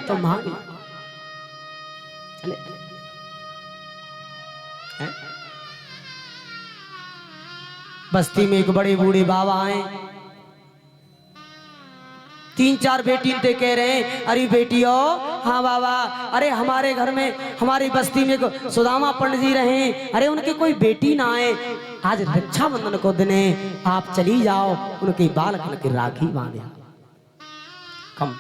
तो मांग चले बस्ती में एक बड़े बूढ़े बाबा आए, 3-4 बेटी इनसे कह रहे हैं, अरे बेटियों, हाँ बाबा, अरे हमारे घर में हमारी बस्ती में सुदामा पंडित जी रहे, अरे उनकी कोई बेटी ना आए, आज रक्षाबंधन को दिन है, आप चली जाओ उनके बालकन की राखी बांधे। कम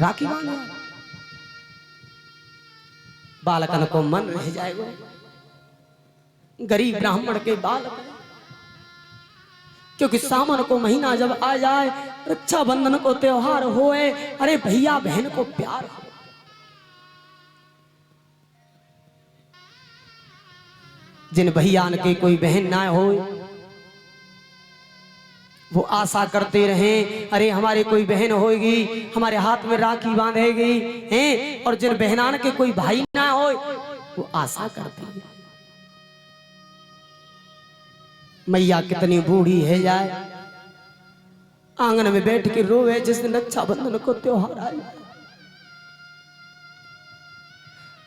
राखी बांधे, बालकन को मन रह जाएगा, गरीब ब्राह्मण के बालक, क्योंकि सावन को महीना जब आ जाए, रक्षाबंधन को त्योहार होए, अरे भैया बहन को प्यार हो। जिन भैया के कोई बहन ना हो, वो आशा करते रहे, अरे हमारे कोई बहन होगी, हमारे हाथ में राखी बांधेगी हैं, और जिन बहनान के कोई भाई ना हो, वो आशा करते हैं। मैया कितनी बूढ़ी है जाए, आंगन में बैठ के रोवे जिस दिन रक्षाबंधन को त्योहार आए,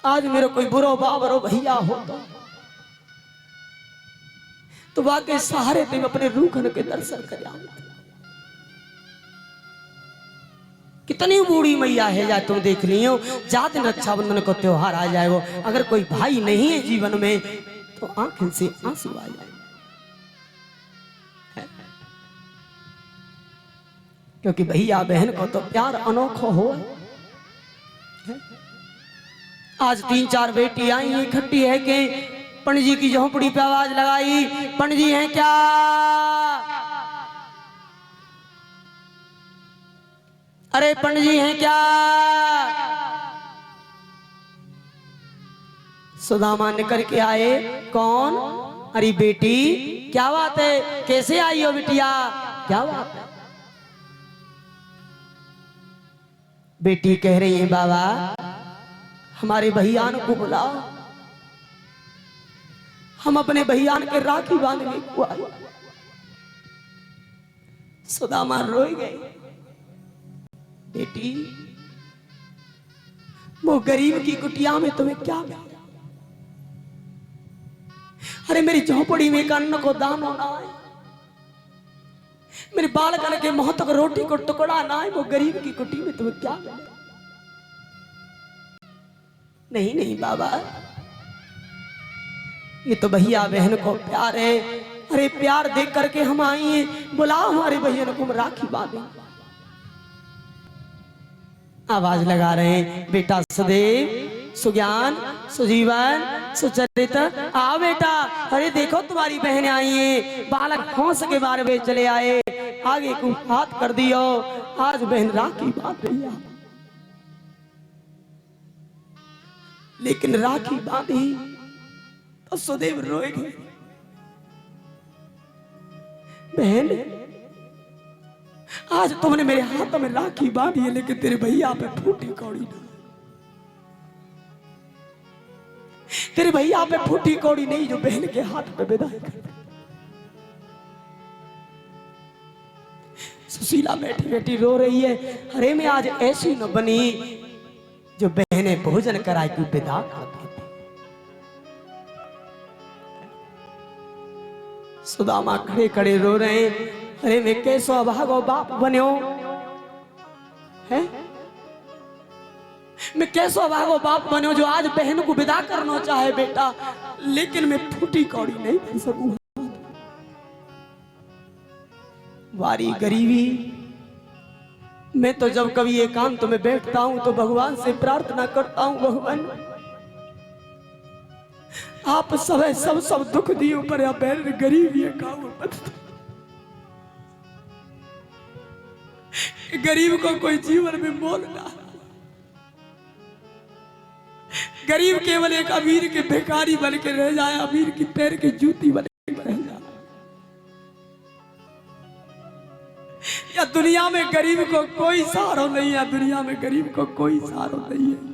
आज मेरा कोई बुरो बाबरो भैया होता तो वाकई सहारे थे अपने रूखन के दर्शन कर आऊं। कितनी बूढ़ी मैया है जाए, तुम देख लियो, जाते रक्षाबंधन को त्योहार आ जाए, वो अगर कोई भाई नहीं है जीवन में तो आंखों से आंसू आ जाए, क्योंकि भैया बहन को तो प्यार अनोखा हो। आज 3-4 बेटी आई इकट्ठी है कि पंडित जी की झोंपड़ी पे आवाज लगाई, पंडित जी हैं क्या? अरे पंडित जी हैं क्या? सुदामा निकल के आए, कौन? अरे बेटी, क्या बात है, कैसे आई हो बिटिया, क्या बात है? बेटी कह रही है, बाबा हमारे भैयान को बुलाओ, हम अपने भैयान के राखी बांधने को आए। सुदामा रोई गई, बेटी वो गरीब की कुटिया में तुम्हें क्या मिला? अरे मेरी झोपड़ी में अन्न को दाना ना आए, मेरे बालकन के मुंह तक रोटी को टुकड़ा ना आए, वो गरीब की कुटी में तुम्हें क्या मिला? नहीं नहीं बाबा, ये तो भैया बहन को प्यार है, अरे प्यार देख करके हम आई हैं, बुलाओ हमारे भैया को, हम राखी बांधे। आवाज लगा रहे हैं, बेटा सदैव, सुज्ञान, सुजीवन, सुचरित, आओ बेटा, अरे देखो तुम्हारी बहन आई है, बालक हौस के बारे में चले आए, आगे को हाथ कर दियो, आज बहन राखी बांध रही है। लेकिन राखी बांधी तो सुदेव रोएगी, बहन आज तुमने मेरे हाथों में राखी बांधी है, लेकिन तेरे भैया पे फूटी कौड़ी नहीं, तेरे भैया पे फूटी कौड़ी नहीं जो बहन के हाथ पे विदाई कर। सुशीला बैठी बैठी रो रही है, अरे मैं आज ऐसी न बनी जो बहने भोजन कराए की विदा कर देती। सुदामा खड़े खड़े रो रहे हैं, अरे मैं कैसो अभागो बाप बन्यो है, मैं कैसो अभागो बाप बन्यो जो आज बहन को विदा करना चाहे बेटा, लेकिन मैं फूटी कौड़ी नहीं कर सकूं। वारी गरीबी, मैं तो जब कभी एकांत में बैठता हूं तो भगवान से प्रार्थना करता हूं, भगवान आप सब दुख दियो पर या बैर गरीबी का मत, गरीब को कोई जीवन में मोल ना, गरीब केवल एक अमीर के भिखारी बन के रह जाए, अमीर की पैर की जूती बन के रह जाए। या दुनिया में गरीब को कोई सहारा नहीं है, दुनिया में गरीब को कोई सहारा नहीं है।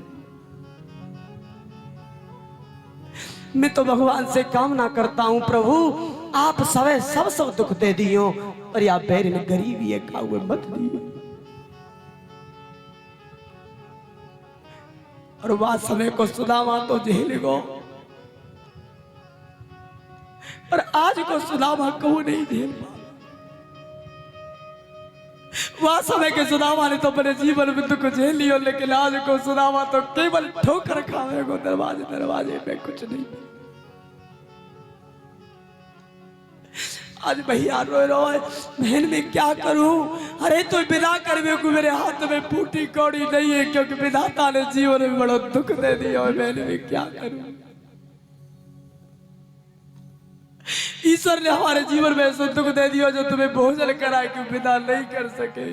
मैं तो भगवान से कामना करता हूं, प्रभु आप सब दुख दे दियो, पर या बैर ने गरीबी का हुए मत दियो। और वह समय को सुदामा तो झेल गो, और आज को सुदामा को नहीं झेल पा। वह समय के सुदामा ने तो अपने जीवन में दुख झेल लियो, लेकिन आज को सुदामा तो केवल ठोकर खावे को दरवाजे दरवाजे में कुछ नहीं। आज भैया रो रो है, बहन में क्या करूं? अरे तो विदा कर मेरे हाथ में फूटी कौड़ी नहीं है, क्योंकि विधाता ने जीवन में बड़ा दुख दे दिया। और बहन में क्या करूं? ईश्वर ने हमारे जीवन में ऐसा दुख दे दिया जो तुम्हें भोजन करा कि विदा नहीं कर सके।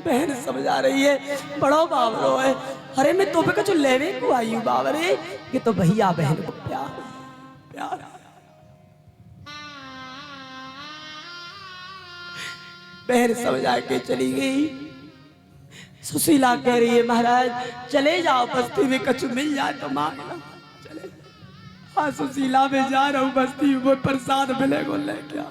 बहन समझा रही है, बड़ो बाबरो है। अरे मैं तो कुछ लेवे को आई हूँ बाबरे, ये तो भैया बहन को प्यार प्यार। बहन समझा के चली गई। सुशीला कह रही है महाराज चले जाओ, बस्ती में कुछ मिल जाए तो मांगना। चले हाँ सुशीला में जा रहा हूँ, बस्ती में प्रसाद मिलेगा लेके आ।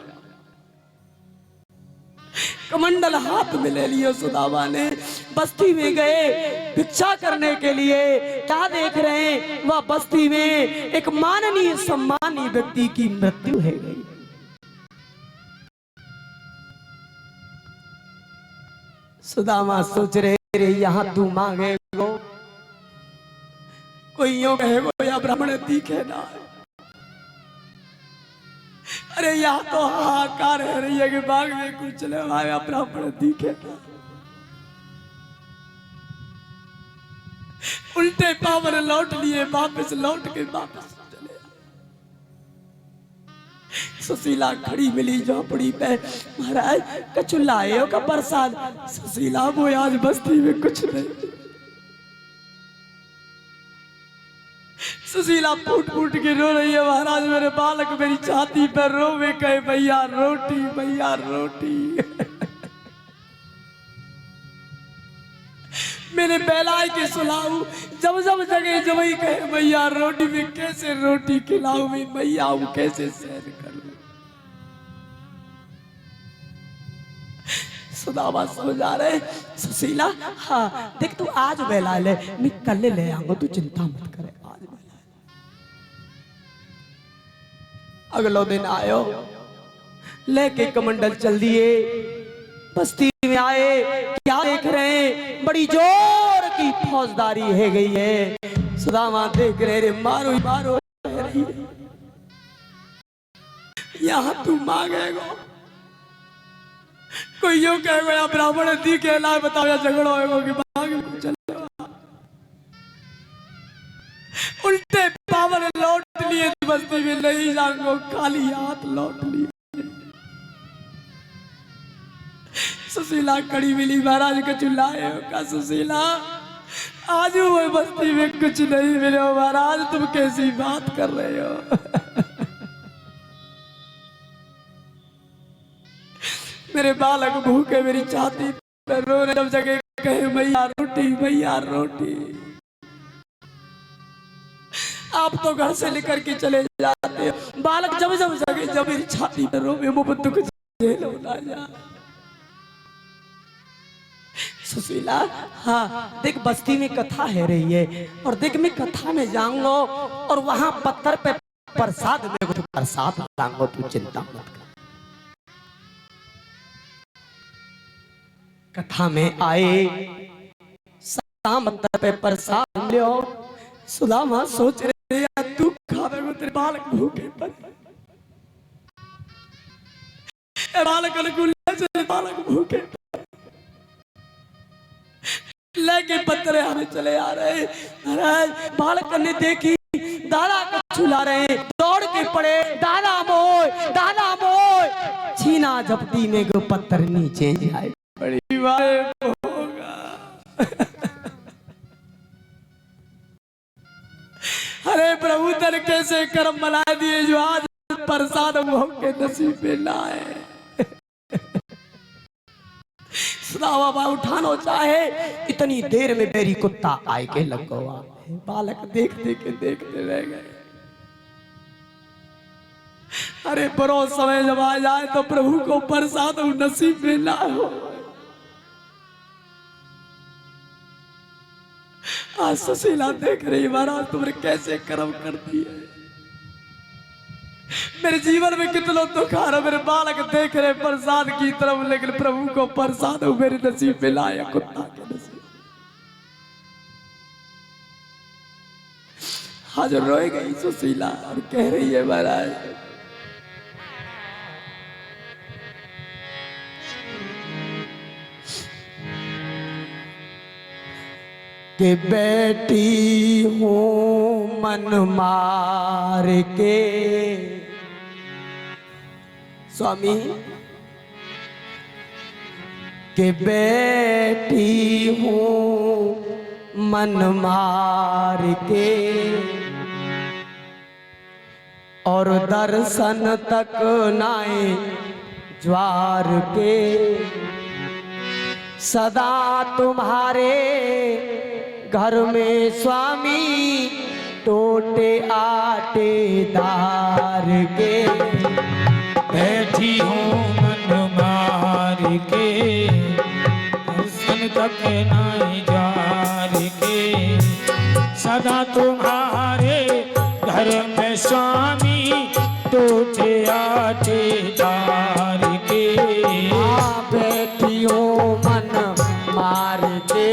कमंडल हाथ में ले लिया सुदामा ने, बस्ती में गए भिक्षा करने के लिए। क्या देख रहे हैं? वह बस्ती में एक माननीय सम्मानीय व्यक्ति की मृत्यु है गई। सुदामा सोच रहे यहाँ तू मांगेगो, कोई यूं कहेगो या ब्राह्मण दिखे ना। अरे यहाँ तो हाहाकार है रही है कि बाग में कुछ चले आया ब्राह्मण दिखे ना। उल्टे पावर लौट लिए, वापस लौट के वापस चले। सुशीला खड़ी मिली झोपड़ी पे, महाराज कछु लाए हो का प्रसाद? सुशीला वो आज बस्ती में कुछ नहीं। सुशीला फूट फूट के रो रही है, महाराज मेरे बालक मेरी छाती पर रोवे कहे भैया रोटी भैया रोटी। मेरे बेलाए के सुलाऊ, जब जब जगह जब ही कहे भैया रोटी, में कैसे रोटी खिलाऊ मैं भैया हूं, कैसे सहन करूं। सुदामा समझा रहे सुशीला हाँ देख तू आज बेला ले, मैं कल ले आऊंगा, तू चिंता मत करे। अगलो दिन आयो लेके कमंडल चल दिए, बस्ती में आए। क्या देख रहे हैं? बड़ी जोर की फौजदारी है गई है। सुदामा देख रहे रे मारो ही मारो रही। यहाँ तू मांगेगा, कोई यूं कहेगा या ब्राह्मण दी के लाए बताओ या झगड़ा होगा कि मांगे चल। उल्टे पावर लौट लिए, बस्ती में नहीं जाऊंगा, खाली हाथ लौट लिए। सुशीला कड़ी मिली, महाराज का चुल्लाए का सुशीला आज वो बस्ती में कुछ नहीं मिले हो महाराज, तुम कैसी बात कर रहे हो? मेरे बालक भूखे मेरी छाती पर रो रहे, जब जगह कहे भैया रोटी भैया रोटी। आप तो घर से लेकर के चले जाते हो, बालक जब जब जगह जब मेरी छाती पर रोवे वो दुख झेल ना जा। सुशीला हाँ देख बस्ती में कथा है रही है, और देख मैं कथा में जाऊंगा और वहां पत्थर पे प्रसाद में प्रसाद लाऊंगा, तू चिंता मत कर। कथा में आए शाम पत्थर पे प्रसाद लियो। सुदामा सोच रहे तू खावेगा, तेरे बालक भूखे पर बालक अनुकूल बालक भूखे लेके पत्थर आने चले आ रहे। महाराज बालक ने देखी दादा को छुला रहे, दौड़ के पड़े दादा मोय छीना झपटी में गो पत्थर नीचे जाए। बड़ी बात होगा। अरे प्रभु तेरे कैसे कर्म बना दिए जो आज प्रसाद के नसीब में ना है। सुदामा उठानो चाहे, इतनी देर में बेरी कुत्ता आए के लग गया। बालक देखते के देखते रह गए। अरे बड़ो समय जब आ जाए तो प्रभु को प्रसाद नसीब में ना हो। आज सुशीला देख रही महाराज तुमने कैसे कर्म कर दिए। मेरे जीवन में कितना दुख आ रहा, मेरे बालक देख रहे प्रसाद की तरफ, लेकिन प्रभु को प्रसाद मेरे नसीब में लाया कुत्ता के नसीब। आज रोए गई सुशीला और कह रही है महाराज कि बैठी हूँ मन मार के। स्वामी कि बैठी हूँ मन मार के और दर्शन तक नाए ज्वार के, सदा तुम्हारे घर में स्वामी टोटे आटे दार के। बैठी हूँ मन मार के दर्शन तक नाई जार के, सदा तुम्हारे घर में स्वामी टोटे आटे दार के। बैठी हूँ मन मार के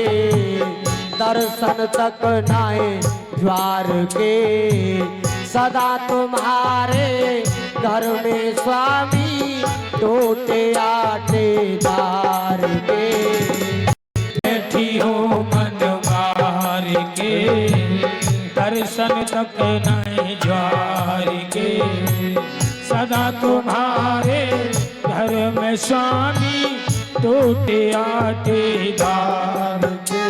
दर्शन तक नाए ज्वार के, सदा तुम्हारे घर में स्वामी टोटे आटे दार के। बैठी हूँ मन मार के दर्शन तक नहीं ज्वार के, सदा तुम्हारे घर में स्वामी टूटे आटे दार के।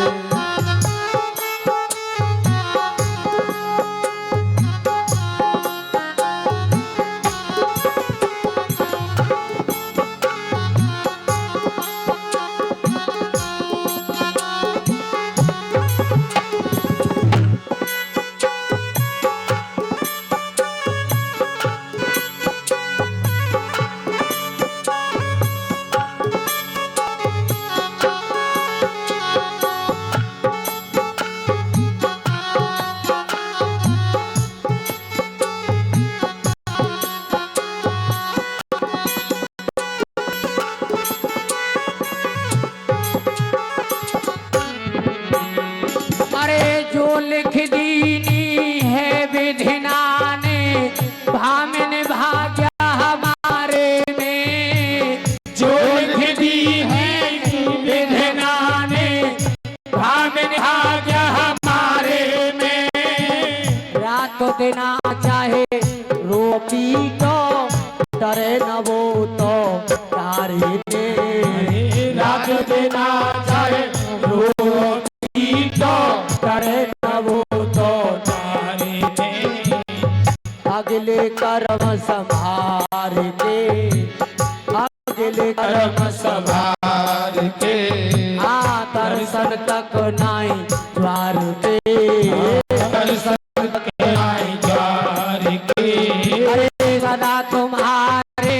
लिख दीनी है विधिना ने भामिन भाग्य हमारे में, जो लिख दी है विधिना ने भामिन भाग्य हमारे में। रात देना चाहे रोटी तो डरे न वो तो तारे ने, रात देना चाहे रोटी तो डरे अगले कर्म संभार के, अगले कर्म संभार के, दर्शन तक नाई द्वार के, दर्शन तक नाई द्वार के। अरे सदा तुम्हारे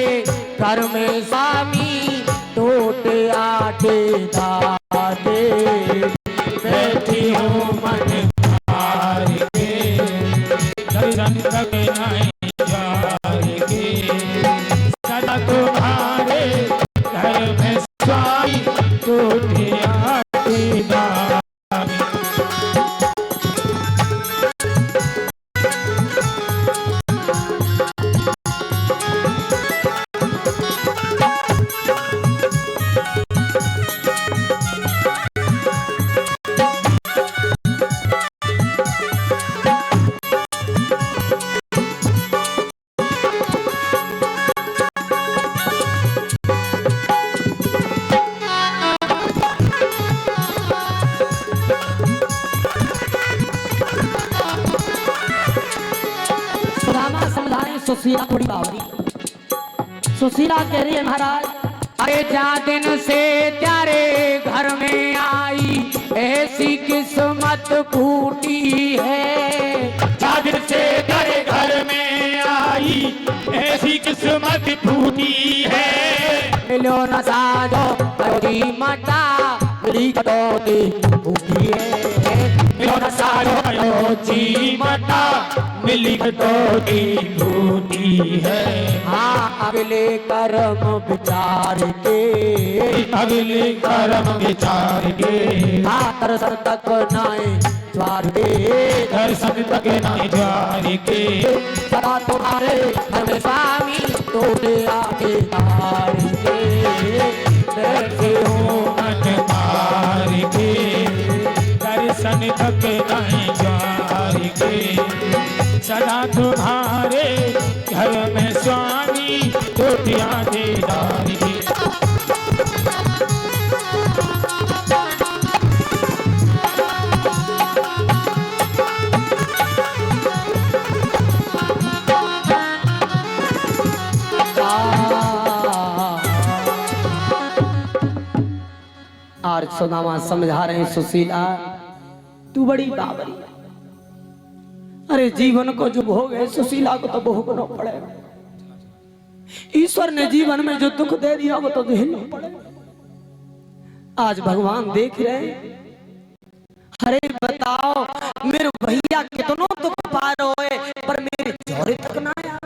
घर में स्वामी टोटे आटे दाते। बैठी हूँ मन मार के दर्शन तक नहीं ज्वार के, सदा तुम्हारे घर में स्वामी टूटे आटे दार। सुशीला थोड़ी बावरी, सुशीला कह रही है महाराज अरे जा दिन से तेरे घर में आई ऐसी किस्मत फूटी है। जा दिन से तेरे घर में आई ऐसी किस्मत फूटी है। मिलो न साजो करोगी मटा मिली कटौती फूटी है सारो चीमटा मिली कटौती फूटी है। हाँ अगले कर्म विचार के, अगले कर्म विचार के, हाँ दर्शन तक नाए द्वार के, दर्शन तक नाए द्वार के, सदा तुम्हारे घर स्वामी तोड़े आगे तार के, बैठे हो मन मार के, दर्शन तक नाए द्वार के, सदा तुम्हारे घर में स्वामी टोटिया दीदार की। और सुदामा समझा रहे हैं सुशीला तू बड़ी बावरी, अरे जीवन को जो भोग है सुशीला को तो भोगना पड़ेगा। ईश्वर ने जीवन में जो दुख दे दिया वो तो झेलना पड़ेगा। आज भगवान देख रहे हैं, अरे बताओ मेरे भैया कितनों दुख पार होए पर मेरे जोरे तक ना आया।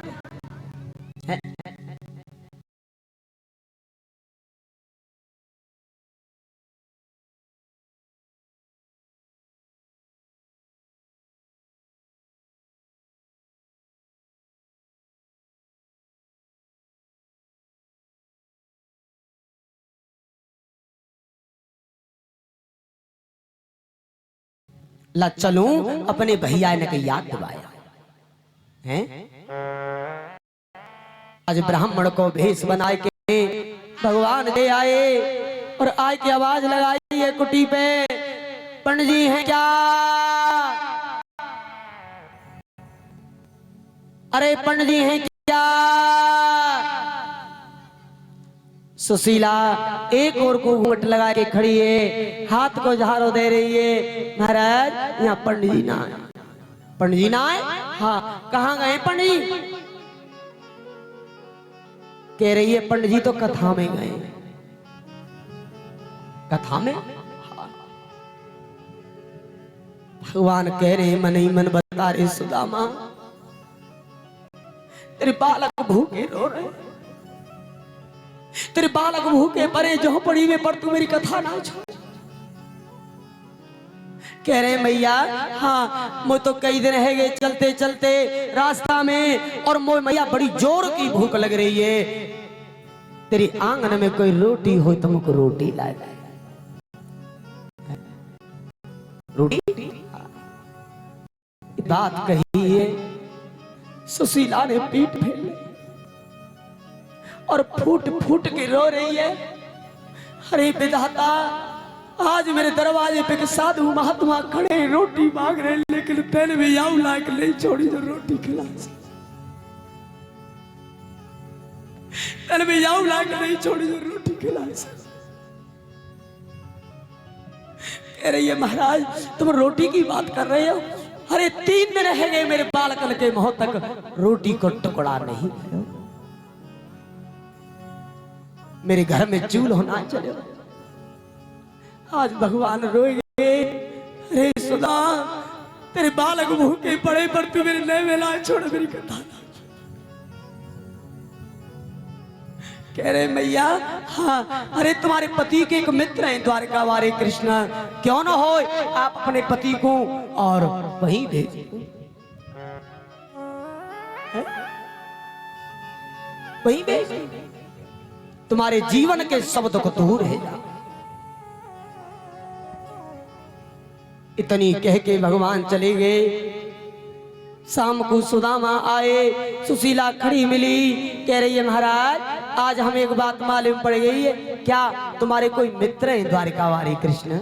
ला चलूं अपने भैया ने कही याद दिवाया हैं। आज ब्राह्मण को भेष बनाए के भगवान ले आए और आय की आवाज लगाई है कुटी पे, पंडित जी हैं क्या? अरे पंडित जी हैं क्या? सुशीला एक और को घूंघट लगा के खड़ी है, हाथ को झाड़ो दे रही है। महाराज यहाँ पंडित जी ना आए। पंडित जी ना आए? हाँ कहाँ गए पंडित जी? कह रही है पंडित जी तो कथा में गए। कथा में? हाँ। भगवान कह रहे मन ही मन बता रहे सुदामा तेरे बालक भूखे रो रहे, तेरे बालक भूखे परे झोपड़ी में पर तू मेरी कथा ना छोड़। कह रहे मैया हाँ मुझे तो कई दिन है गए चलते चलते रास्ता में और मोह मैया बड़ी जोर की भूख लग रही है। तेरी आंगन में कोई रोटी हो तो मुझको रोटी ला दे। रोटी बात कही है, सुशीला ने पीठ फेर ली और फूट फूट के रो रही है। अरे विधाता आज मेरे दरवाजे पे के साधु महात्मा खड़े रोटी मांग रहे, लेकिन पहले भी याऊ लायक नहीं छोड़ी जो रोटी खिला, पहले भी याऊ लायक नहीं छोड़ी जो रोटी खिला। कह रही है महाराज तुम रोटी की बात कर रहे हो, अरे 3 दिन रह गए मेरे बालकन के मुंह तक रोटी को टुकड़ा नहीं है। मेरे घर में चूल होना चले। आज भगवान रोएंगे, अरे सुधा तेरे बालक भूखे पड़े पर तू मेरे नए में ला छोड़ मेरी कथा। कह रहे मैया हाँ अरे तुम्हारे पति के एक मित्र हैं द्वारका वाले कृष्ण, क्यों ना हो आप अपने पति को और वहीं भेजिए, वहीं भेजिए, तुम्हारे जीवन के सब दुख दूर है। इतनी कह के भगवान चले गए। शाम को सुदामा आए, सुशीला खड़ी मिली, कह रही है महाराज आज हमें एक बात मालूम पड़ गई है, क्या तुम्हारे कोई मित्र हैं द्वारका वाले कृष्ण?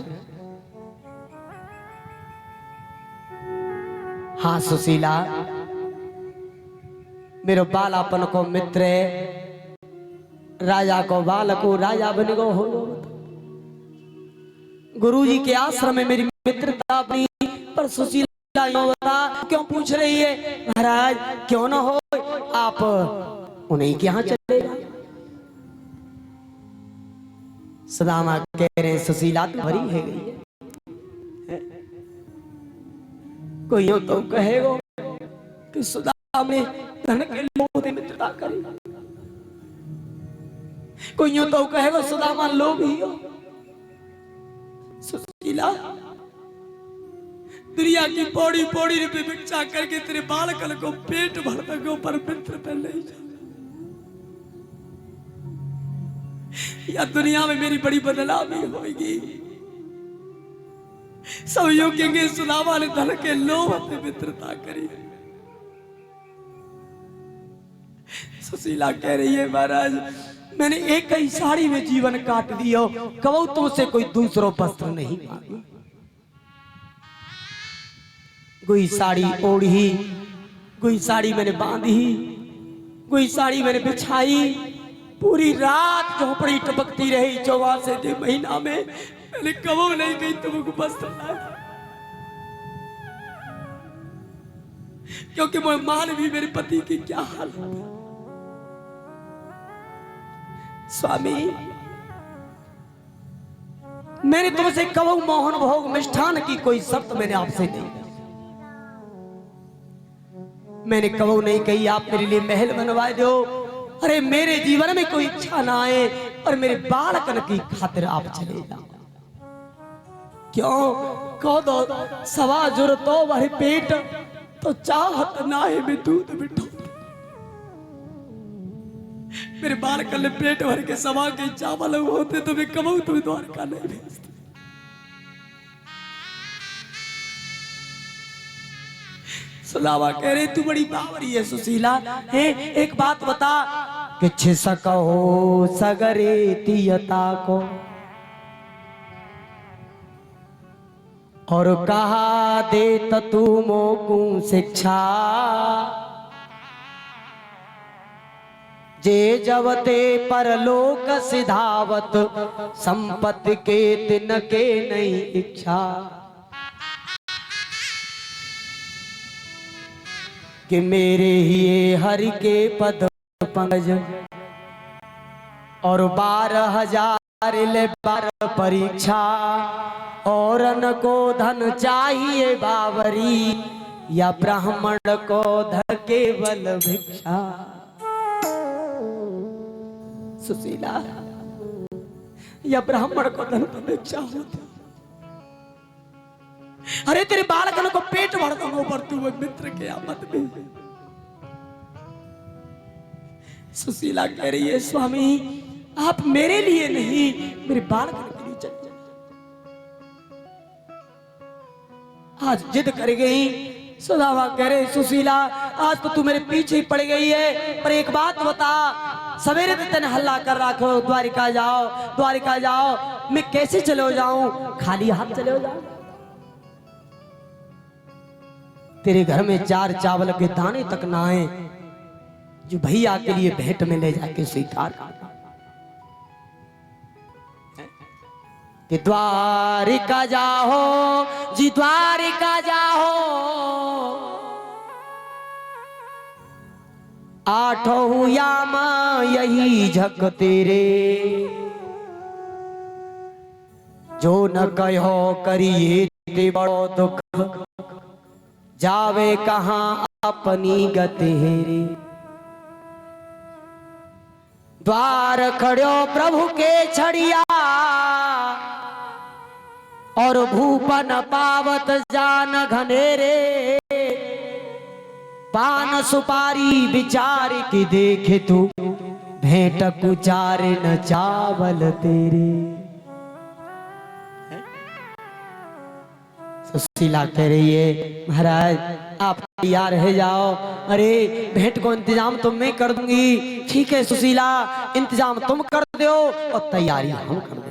हाँ सुशीला मेरे बालापन को मित्र है, राजा को बालको राजा बन गो हो। गुरुजी के आश्रम में मेरी मित्रता अपनी, पर सुशीला यूं बता क्यों पूछ रही है? महाराज क्यों ना हो आप उन्हीं के यहाँ चले जाए। सुदामा कह रहे हैं सुशीला तो भरी है गई है। कोई यूं तो कहेगा कि सुदामा ने धन के लोभ से मित्रता करी, कोई यूं तो कहेगा सुदामा लोभी हो। सुशीला दुनिया की पौड़ी पौड़ी रुपये भिक्षा करके तेरे बालकन को पेट भर तक पर मित्र पे ले जा, या दुनिया में मेरी बड़ी बदलावी होगी। सब यूं कहेंगे सुदामा ने धन के लोभ से मित्रता करी। सुशीला कह रही है महाराज मैंने एक ही साड़ी में जीवन काट दिया, कबू तुमसे कोई दूसरो वस्त्र नहीं मांगा। कोई साड़ी ओढ़ी, कोई साड़ी मैंने बांधी, कोई साड़ी मैंने बिछाई, पूरी रात झोपड़ी टपकती रही 64 के महीना में, मैंने कबू नहीं गई तुमको वस्त्र लाए, क्योंकि मैं मान भी मेरे पति की क्या हाल है। स्वामी मैंने तुमसे कबू मोहन भोग मिष्ठान की कोई शर्त मैंने आपसे नहीं, मैंने कबू नहीं कही आप मेरे लिए महल बनवाए दो। अरे मेरे जीवन में कोई इच्छा ना आए और मेरे बालकन की खातिर आप चले जाओ। क्यों कहो दो सवा जुर तो वही पेट तो चाहत ना है मैं दूध बिठो, मेरे बालकन ने पेट भर के सवा के चावल होते तो मैं कबू तुम्हें द्वारका नहीं भेजती। सुदामा कह रहे तू बड़ी बावरी है सुशीला है, एक बात बता कि छिसक हो सगरे तियता को और कहा दे तू मोकू शिक्षा, जे जवते परलोक सिधावत संपत्ति के तिन के नहीं इच्छा। कि मेरे ही हरि के पद पंकज और 12,000 ले 12 परीक्षा, और न को धन चाहिए बावरी, या ब्राह्मण को धन केवल भिक्षा। सुशीला या ब्राह्मण को धन पर भिक्षा होती, अरे तेरे बालकन को पेट भर दूंगा पर तू मित्र के आमद में। सुशीला कह रही है स्वामी आप मेरे लिए नहीं मेरे बालकन के लिए चल जाए। आज जिद कर गई। सुदामा कह रहे सुशीला आज तो तू मेरे पीछे ही पड़ गई है, पर एक बात बता सवेरे तो तेने हल्ला कर रखो द्वारिका जाओ द्वारिका जाओ, मैं कैसे चले जाऊं, खाली हाथ चले जाऊं? तेरे घर में 4 चावल के दाने तक ना आए जो भैया के लिए भेंट में ले जाके स्वीकार करना। कि द्वारिका जाओ जी द्वारिका जाओ, 8 याम यही झक तेरे, जो न कहो करिए ते बड़ो दुख, जावे कहां अपनी गतेरे। द्वार खड़ो प्रभु के छड़िया, और भूपन पावत जान घनेरे, पान सुपारी विचार की देखे तू, भेंट कुचारे न चावल तेरे। सुशीला कह रही है महाराज आप तैयार है जाओ, अरे भेंट को इंतजाम तो मैं कर दूंगी। ठीक है सुशीला इंतजाम तुम कर दो और तैयारी हम कर देंगे।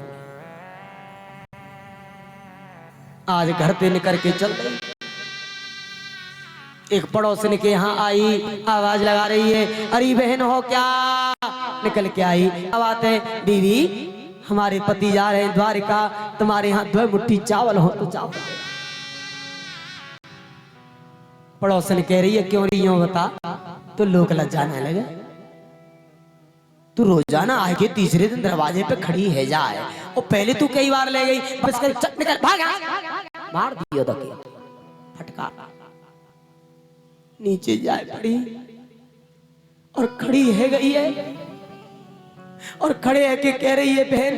आज घर पे निकल के चल गई। एक पड़ोसन के यहाँ आई, आवाज लगा रही है अरे बहन हो क्या, निकल के आई। अब आते बीवी हमारे पति जा रहे हैं द्वारिका, तुम्हारे यहाँ 2 मुट्ठी चावल हो तो चावल। पड़ोसन कह रही है क्यों रही हो बता, तो लोग लज्जाने लगे। तू रोजाना आके तीसरे दिन दरवाजे पे खड़ी है जाए और पहले तू कई बार ले गई, बस कर चल निकल भाग यहाँ। मार दियो धक्के, फटका नीचे जाए पड़ी और खड़ी है गई है और खड़े है के कह रही है बहन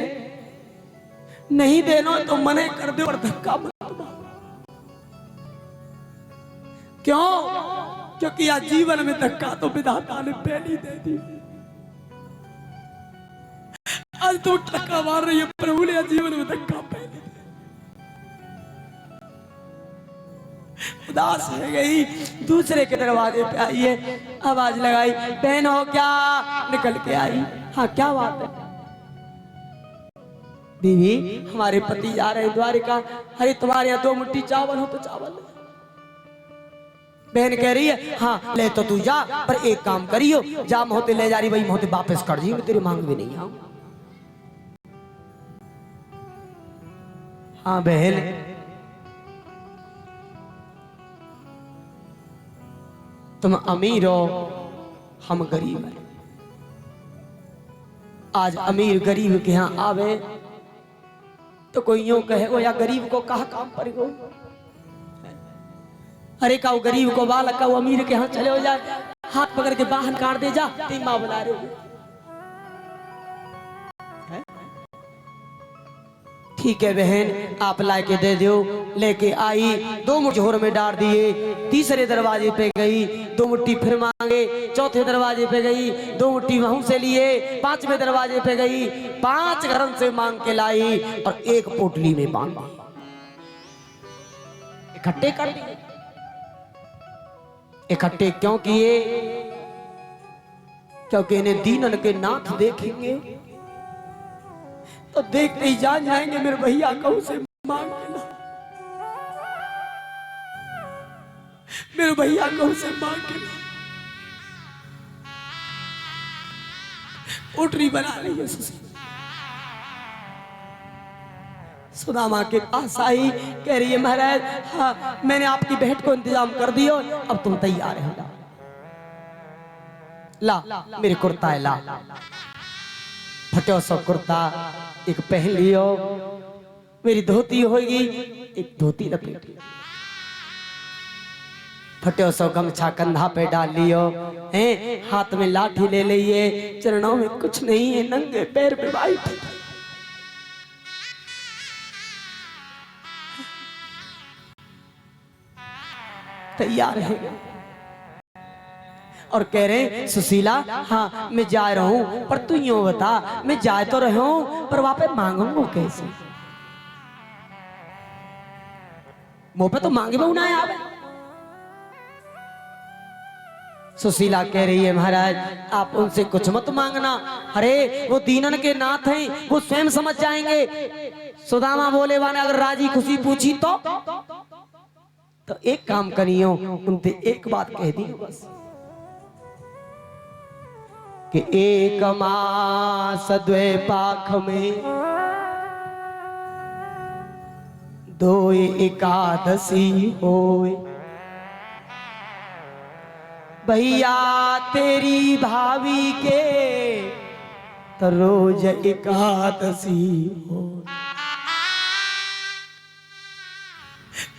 नहीं देनो तो मने कर दो और धक्का मत मारो। क्यों? क्योंकि आज जीवन में धक्का तो विधाता ने पहली दे दी। आज तो धक्का मार रही है, प्रभु ने जीवन में धक्का पहले दे। उदास है गई, दूसरे के दरवाजे पे आई है, आवाज लगाई बहन हो क्या? निकल के आई, हाँ क्या बात है? बीवी हमारे पति जा रहे द्वारिका, अरे तुम्हारे यहाँ 2 मुट्ठी चावल हो तो चावल ले। बहन कह रही है हाँ ले तो तू जा, पर एक काम करियो, जा मोहते ले जा रही वही मोहते वापस कर जी, मैं तेरी मांग भी नहीं आऊं। हाँ बहन तुम अमीर हो, हम गरीब हैं। आज अमीर गरीब के यहाँ आवे तो कोई यूं कहे वो या गरीब को कहा काम पर गो, अरे का वो गरीब को बालक का वो अमीर के यहाँ चले हो जाए, हाथ पकड़ के बाहर काट दे जा, तीन माँ बुला रहे हो। ठीक है बहन आप लाके दे दो। लेके आई, 2 मुट्ठी जोर में डाल दिए, तीसरे दरवाजे पे गई, 2 मुट्ठी फिर मांगे, चौथे दरवाजे पे गई, 2 मुट्ठी वहां से लिए, 5वें दरवाजे पे गई, 5 घरन से मांग के लाई और 1 पोटली में बांध दी, इकट्ठे कर दिए। इकट्ठे क्यों किए? क्योंकि इन्हें दीनन के नाथ देखेंगे तो देखते ही जान जाएंगे मेरे भैया कहूं से मांग के ला, मेरे भैया कहूं से मांग के ला। पोटरी बना रही है सुदामा के पास आई, कह रही है महाराज हाँ मैंने आपकी भेंट को इंतजाम कर दियो, अब तुम तैयार हो। ला मेरे कुर्ता है, ला फटो सो कुर्ता एक पहन लियो, मेरी धोती होगी एक धोती लपेटी, फटो सो गमछा कंधा पे डाल लियो, हैं हाथ में लाठी ले लिए, चरणों में कुछ नहीं है, नंगे पैर पे वाइट तैयार है और कह रहे सुशीला हाँ मैं जा रहा हूं, पर तू यूं बता मैं जा तो रहा हूं पर वहां पे मांगूंगा कैसे? मुंह पे तो मांगे बहु ना आवे। सुशीला कह रही है महाराज आप उनसे कुछ मत मांगना, अरे वो दीनन के नाथ हैं, वो स्वयं समझ जाएंगे। सुदामा बोले वाने अगर राजी खुशी पूछी तो एक काम करियो, उनसे एक बात कह दी बस कि 1 मास 2 पाख में 2 एकादशी होए, भैया तेरी भाभी के तो रोज एकादशी हो।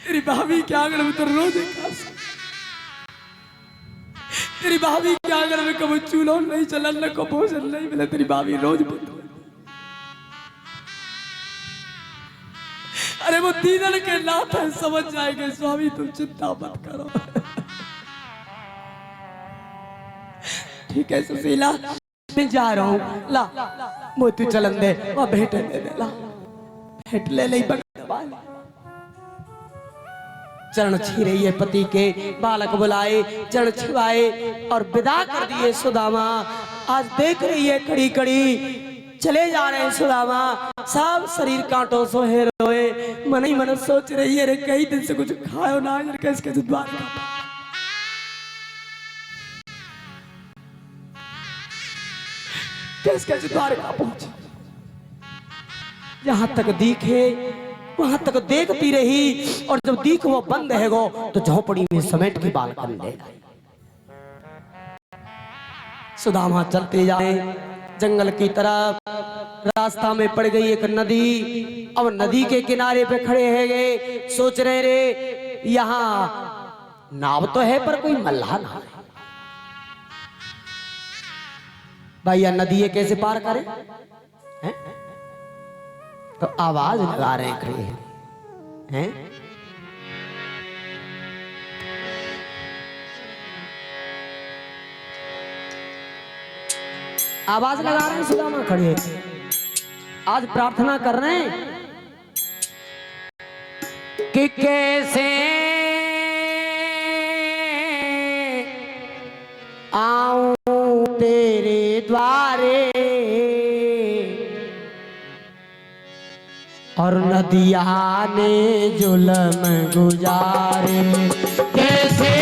तेरी भाभी के आंगन में तो रोज एकादशी, तेरी भाभी के आंगन में कभी चूल्हा नहीं चला, न को भोजन नहीं मिला, तेरी भाभी रोज बोलती। अरे वो दीनन के नाथ है, समझ जाएंगे स्वामी तुम चिंता मत करो। ठीक है सुशीला मैं जा रहा हूँ, ला मोती चलन दे, वह भेंट दे दे, ला भेंट ले ले चरण छी रही है पति के, बालक बुलाए चरण छिवाए और विदा कर दिए सुदामा। आज देख रही है कड़ी कड़ी चले जा रहे हैं सुदामा, सब शरीर कांटों सोहे रोए, मन ही मन सोच रही है रे कई दिन से कुछ खाओ ना कैसे द्वारका कैसे द्वारका पहुंचे। जहां तक दिखे वहां तक देखती रही और जब दीख वो बंद है गो तो झोपड़ी में समेट के बाल कर ले। सुदामा चलते जाए जंगल की तरफ, रास्ता में पड़ गई एक नदी। अब नदी के किनारे पे खड़े है गए, सोच रहे रे यहाँ नाव तो है पर कोई मल्लाह ना है। भैया नदी ये कैसे पार करें हैं? तो आवाज लगा रहे हैं खड़े हैं। आवाज लगा रहे हैं, सुदामा खड़े हैं, आज प्रार्थना कर रहे हैं कि कैसे आऊं तेरे द्वारे और नदिया ने जुल्म गुजारे। कैसे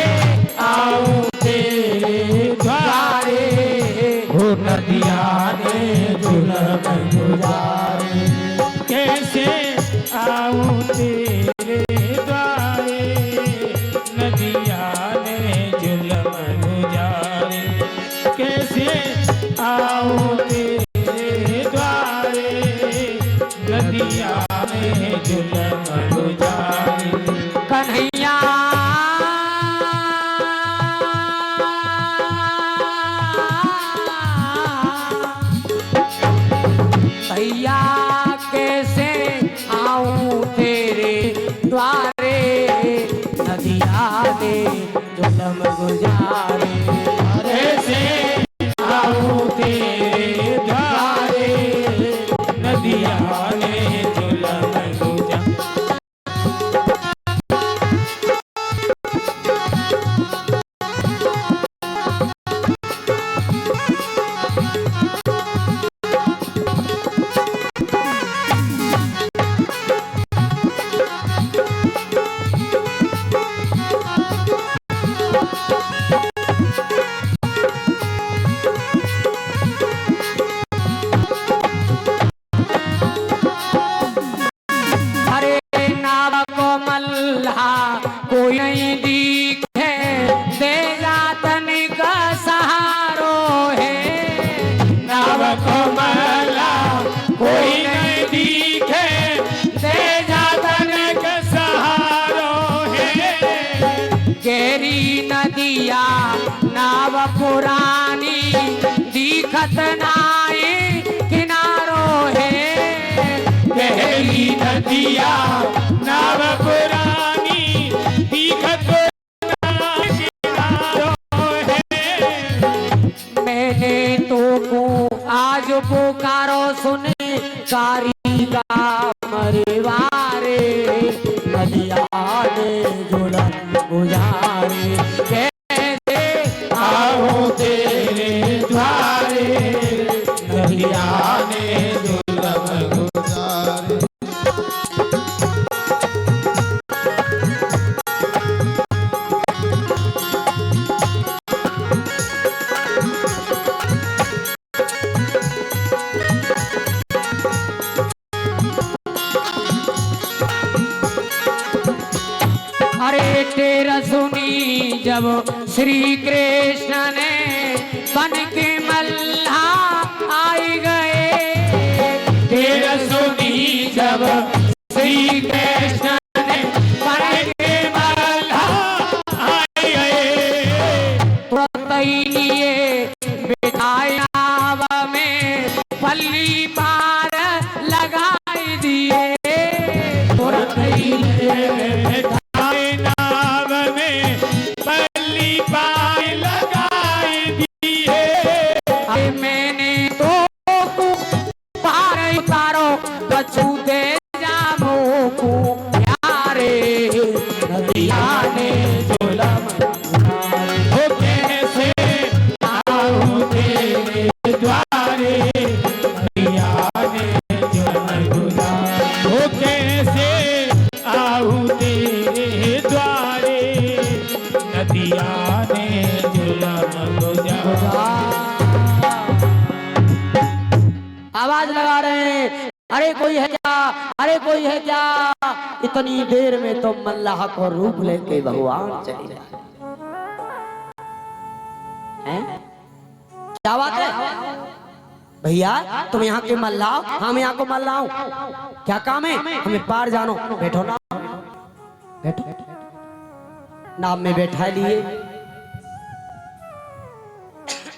आऊं तेरे द्वारे नदिया ने जुल्म गुजारे। कैसे आऊं तेरे द्वारे नदिया ने जुल्म गुजारे। कैसे आऊं तेरे द्वारे नदिया ने जुल्म गुजारे। कन्हैया भैया कैसे आऊं तेरे द्वारे नदिया ने जुल्म गुजारे। कैसे आऊं तेरे द्वारे नदिया ने जुल्म गुजारे। कोई नहीं दिखे देगा तनिक सहारो है। नाव को मला कोई नहीं दिखे देगा तनिक सहारो है। गहरी नदिया नाव पुरानी दिखत नाई किनारो है। गहरी नदिया नाव पुरानी दिखत नाई किनारो है। मैंने तो को आज पुकारो सुने कारीगा मरवारे नदिया ने जुल्म गुजारे। कैसे आऊं तेरे द्वारे नदिया ने जुल्म गुजारे। अरे तेरा सुनी जब श्री कृष्ण ने बन के मल्लाह आई गए। तेरा सुनी जब श्री कृष्ण ने बन के मल्लाह आई गए। तुरंत ही लिए बिठाए नाव में पल्ली पार लगाई दिए। तुरंत ही लिए नाव में पल्ली पार लगाई दिए। मैंने तो पार उतारो बचू दे जामो को प्यारे नदिया ने जुल्म गुजारे। हो कैसे आऊं तेरे द्वारे नदिया ने जुल्म गुजारे। हो कैसे आऊं तेरे द्वारे नदिया ने जुल्म गुजारे। आवाज लगा रहे हैं, अरे कोई है क्या, अरे कोई है क्या। इतनी देर में तो मल्लाह को रूप लेके भगवान चले जाए हैं। क्या बात है? भैया तुम यहाँ के मल लाओ, हम यहाँ को मल लाओ, क्या काम है? हमें पार जानो। बैठो ना, बैठो, नाव में बैठा लिए।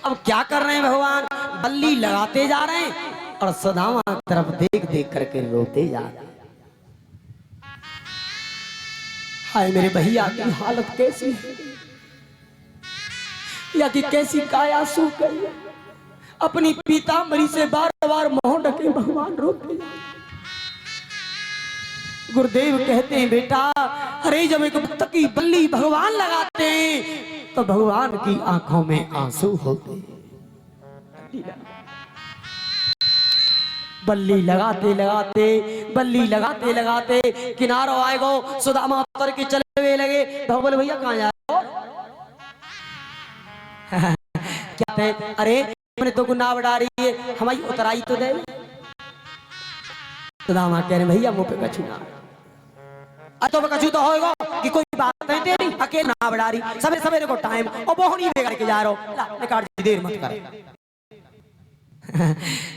अब क्या कर रहे हैं भगवान? बल्ली लगाते जा रहे हैं और सुदामा की तरफ देख देख करके रोते जा रहे हैं। हाय मेरे भैया की हालत कैसी है, या कि कैसी काया सूख गई है। अपनी पीतांबरी से बार बार मोह ढके भगवान रोते जा। गुरुदेव कहते हैं बेटा, अरे जब एक भक्त की बल्ली भगवान लगाते हैं तो भगवान की आंखों में आंसू होते हैं। बल्ली लगाते लगाते, बल्ली लगाते लगाते किनारो आए गो। सुदामा उतर के चले हुए लगे। तो बोले भैया कहाँ जा रहे हो? क्या थे? अरे मैंने तो गुनाह बढ़ा रही है, हमारी उतराई तो दे। सुदामा कह रहे भैया मुंह पे कछू ना, तो कछू तो होगा कि कोई बात नहीं तेरी, अकेले ना बढ़ा रही, सवेरे सवेरे को टाइम और बोहनी बेकार के जा रहा हो, निकाल देर मत कर।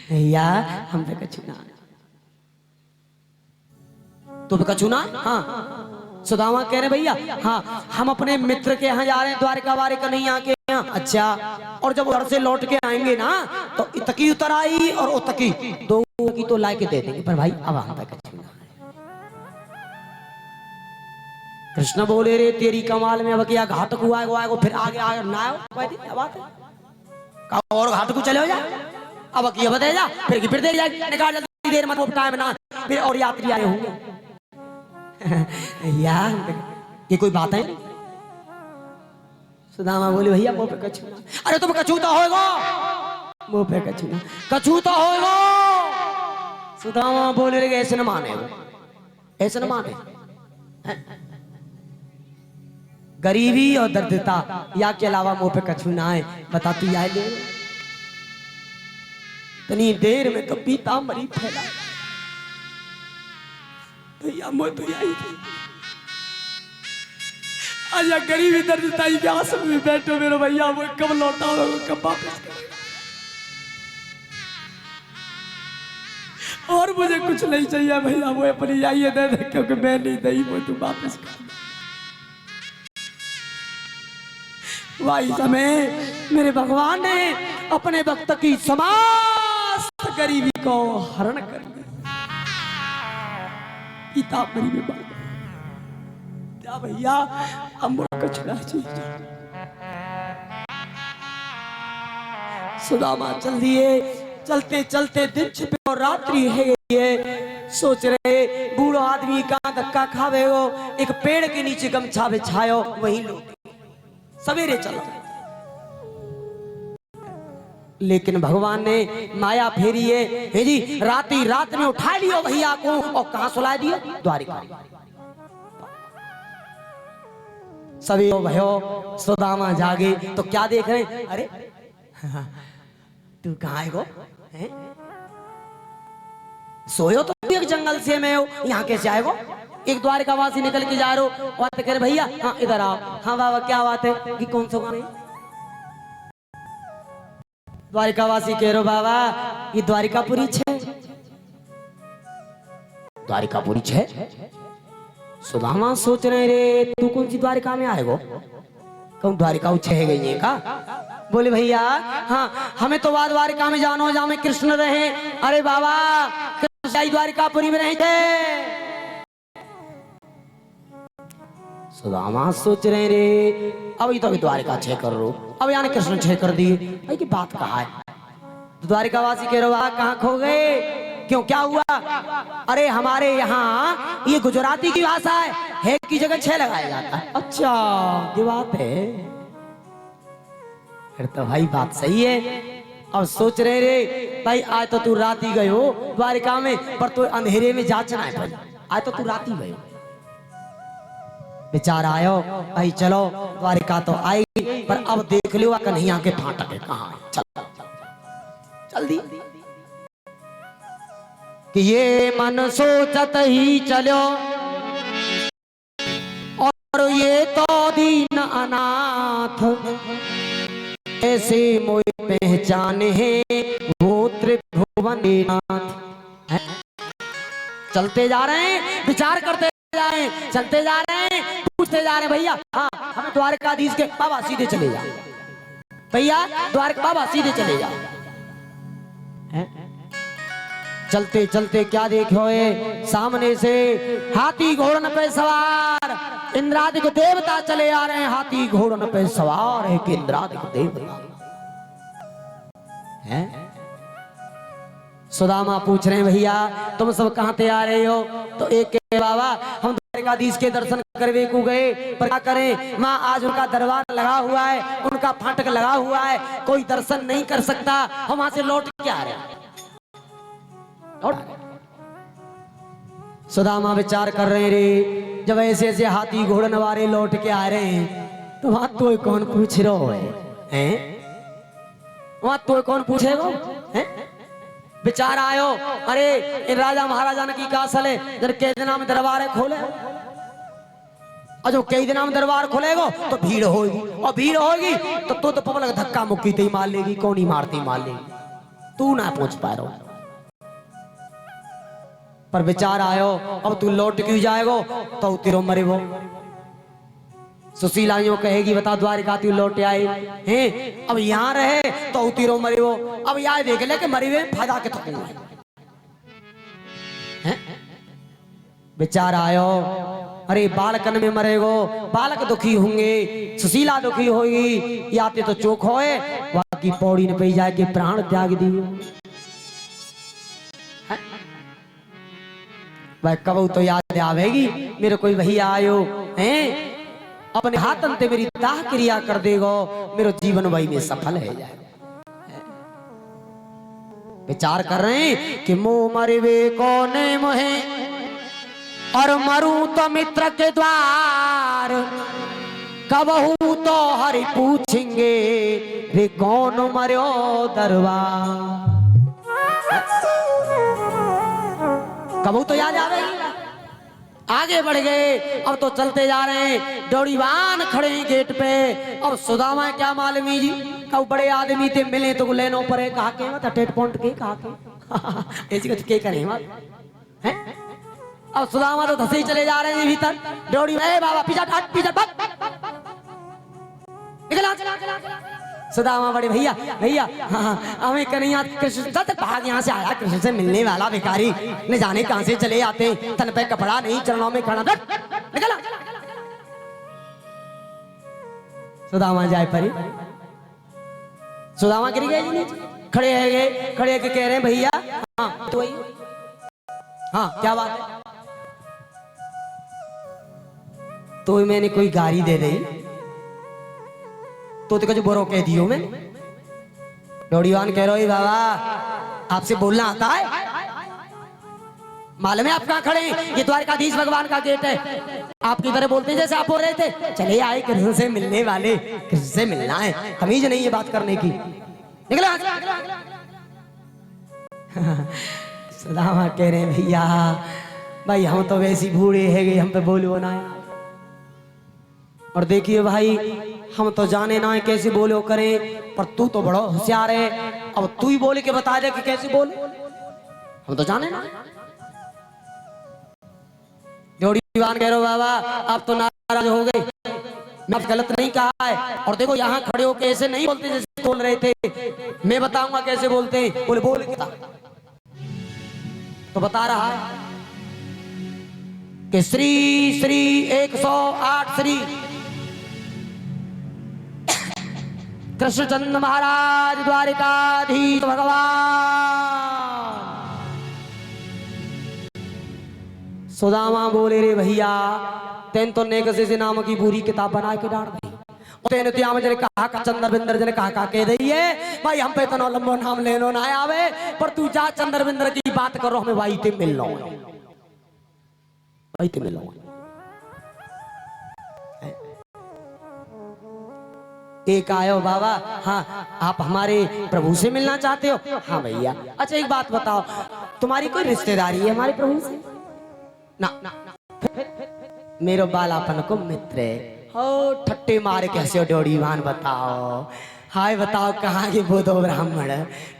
भैया हम पे कछू ना, तो कछू ना? हाँ। सुदामा कह रहे भैया हाँ हम अपने मित्र के यहाँ जा रहे हैं, द्वारका वारे का नहीं आके यहाँ। अच्छा, और जब घर से लौट के आएंगे ना तो इतकी उतर आई और उतकी दो की तो ला के दे देंगे, पर भाई अब हम पे कछू ना। कृष्ण बोले रे तेरी कमाल में अब क्या घाट को आएगो फिर आगे आगे ना आओ बात है और घाट को चले हो जा। अब ये बता जा फिर देर जाएगी, निकाल जल्दी, देर मत टाइम ना, फिर और यात्री आए होंगे। यार ये कोई बात है? सुदामा बोले भैया मुंह पे कछू ना। अरे तुम कछू तो होएगा, मुंह पे कछू ना, कछू तो होएगा। सुदामा बोले रे ऐसे न माने, ऐसे न माने। गरीबी और दर्दता या के अलावा मुंह पे कछू ना है, बता तू आए ले। इतनी देर में तो पीतांबरी फैला भैया मुँह तो आई थी। अरे गरीबी दर्दता ही क्या सब में बैठो मेरे भैया, वो कब लौटाओगे, कब वापस करोगे? और मुझे कुछ नहीं चाहिए भैया, वो अपनी आइए दे दे, क्योंकि मैं नहीं दई वो तू वापस कर। भाई समय मेरे भगवान ने अपने भक्त की समस्त गरीबी को हरण कर लिया, पीतांबरी में बांध क्या भैया अब कुछ ना चाहिए। सुदामा चल दिए, चलते चलते दिन छिपे और रात्रि है ये। सोच रहे बूढ़ो आदमी कहाँ धक्का खावे हो, एक पेड़ के नीचे गमछा बिछायो वहीं लो, सवेरे चलो। लेकिन भगवान ने माया फेरी है जी, राती रात में उठा लियो भैया को और कहां सुला दियो? द्वारिका। सभी भयो सुदामा जागे तो क्या देख रहे हैं? अरे तू कहाँ है गो? सोयो तो एक जंगल से मैं हो, यहाँ कैसे आएगो? एक द्वारकावासी निकल के जा रहे हो, बात कह रहे भैया हाँ इधर आओ। हाँ बाबा क्या बात है? कि कौन सा गाना? द्वारकावासी कह रहे बाबा ये द्वारिकापुरी छे, द्वारिकापुरी छे। सुदामा सोच रहे रे तू कौन सी द्वारिका में आएगो? कौन द्वारिका छह गई है का? बोले भैया हाँ हमें तो द्वारिका में जानो जहाँ में कृष्ण रहे। अरे बाबा कृष्ण द्वारिकापुरी में रहे थे। सुदामा सोच रहे रे अभी तो द्वारिका छह कर रो, अब यानी कृष्ण छह कर दिए, भाई की बात कहा है? द्वारिकावासी कह रहे कहाँ खो गए, क्यों क्या हुआ? अरे हमारे यहाँ ये गुजराती की भाषा है की जगह छह लगाया जाता है। अच्छा ये बात है, फिर तो भाई बात सही है। अब सोच रहे रे भाई आज तो तू रात ही गए हो द्वारिका में, पर तो अंधेरे में जाचना है भाई, आज तो तू रात ही गए हो। विचार आयो भाई चलो द्वारिका तो आई, पर अब देख लो कन्हैया के फाटक है कहाँ है, चल जल्दी। कि ये मन सोचत ही चलो और ये तो दीन अनाथ, ऐसे मोए पहचाने हैं वो नाथ। हैं? चलते जा रहे हैं, विचार करते जा रहे हैं, चलते जा रहे हैं, पूछते जा रहे हैं भैया हाँ हम द्वारकाधीश के बाबा सीधे चले जाओ, भैया द्वारका बाबा सीधे चले जाओ। चलते चलते क्या देखो सामने से हाथी घोड़न पे सवार इंद्रादिक देवता चले आ रहे हैं। हाथी घोड़न पे सवार है कि इंद्रादिक देवता है। सुदामा पूछ रहे हैं भैया तुम सब कहां से आ रहे हो? तो एक के बाबा हम द्वारकाधीश के दर्शन करवे को गए, पर क्या करें माँ आज उनका दरबार लगा हुआ है, उनका फाटक लगा हुआ है, कोई दर्शन नहीं कर सकता, हम वहां से लौट के आ रहे हैं। सुदामा विचार कर रहे हैं रे जब ऐसे ऐसे हाथी घोड़न वाले लौट के आ रहे हैं तो वहां तो कौन पूछ रहा है? वहां तो कौन पूछेगा? विचार आयो अरे इन राजा महाराजा ने की कासल है जब कई दिन में दरबार खोले और जो कई दिन में दरबार खोलेगो तो भीड़ होगी और भीड़ होगी तो पब्लिक धक्का मुक्की ते मार लेगी, कौन ही मारती मार लेगी, तू ना पहुंच पा रहा। पर विचार आयो अब तू लौट क्यों जाएगो? तो तेरो मरे वो सुशीला यूं कहेगी बता द्वारिका तू लौट आए हैं, अब यहाँ रहे तो उतीरो मरे वो, अब यहाँ देख ले कि मरी हुए फायदा के थकू है। विचार आयो अरे बालकन में मरेगो, बालक दुखी होंगे, सुशीला दुखी होगी, याते तो चोक होए बाकी पौड़ी न पे जाए के प्राण त्याग दियो। भाई कबू तो याद आवेगी मेरे कोई भैया आयो हैं अपने हाथन ते मेरी दाह क्रिया कर देगो, मेरा जीवन वही में सफल है जाए। विचार कर रहे हैं कि मुंह मरवे कोने मोहे और मरू तो मित्र के द्वार, कबहू तो हरि पूछेंगे रे कौन मरो दरबार। कबहू तो याद आवेगी। आगे बढ़ गए अब तो चलते जा रहे हैं, डोरीवान खड़े हैं गेट पे। अब सुदामा क्या मालूमी जी कब बड़े आदमी थे मिले तो लेनो पड़े कहा के मत टेट पॉइंट के कहा के ऐसी कुछ के करे हैं। अब सुदामा तो धसे चले जा रहे हैं भीतर, डोरी ए बाबा पीछा हट पीछा निकला चला चला चला। सुदामा बड़े भैया भैया हाँ हमें कन्हैया कृष्ण भाग यहाँ से आया, कृष्ण से मिलने वाला भिखारी न जाने कहां से चले आते, तन पे कपड़ा नहीं चरणों में खड़ा निकला। सुदामा जाए परी, सुदामा गिर गए खड़े है गए, खड़े के कह रहे हैं भैया हाँ तो वही हाँ क्या बात है? तो मैंने कोई गाड़ी दे दी तो कुछ बोरो कह दियो मैं। डोरीवान कह रहे हो बाबा आपसे बोलना आता है? मालूम है आप कहाँ खड़े हैं? ये द्वारकाधीश भगवान का गेट है। आपकी तरह बोलते हैं जैसे आप बोल रहे थे चले आए कृष्ण से मिलने वाले, कृष्ण से मिलना है, तमीज नहीं है बात करने की, निकला। सुदामा कह रहे भैया भाई हम तो वैसी बूढ़े है हम पे बोलो ना। और देखिए भाई हम तो जाने ना है कैसे बोलो करें, पर तू तो बड़ा होशियार है, अब तू ही बोल के बता दे कि कैसे बोले, हम तो जाने ना। डोरीवान कह रहे हो बाबा आप तो नाराज हो गए, मैं गलत नहीं कहा है। और देखो यहाँ खड़े हो कैसे नहीं बोलते जैसे बोल रहे थे, मैं बताऊंगा कैसे बोलते हैं। बोले बोल के तो बता रहा है कि श्री श्री 108 श्री कृष्णचंद्र महाराज द्वारिकाधीश भगवान। सुदामा बोले रे भैया तेन तो नेकसे से नाम की पूरी किताब बना के डाल दी, तेन त्याम जने कहा का चंद्रबिंदर जने कहा कह रही है भाई हम पे तो लंबो नाम लेनो ना आवे, पर तू जा चंद्रबिंदर की बात करो हमें भाई ते मिल लो, भाई ते मिल लो। एक आयो बाबा हाँ आप हमारे प्रभु से मिलना चाहते हो? हाँ भैया। अच्छा एक बात बताओ तुम्हारी कोई रिश्तेदारी है हमारे प्रभु से? ना, ना, ना। मेरे बालापन को मित्र हो ठट्टे मार कैसे डोरीवान बताओ हाय बताओ कहाँ के वो दो ब्राह्मण,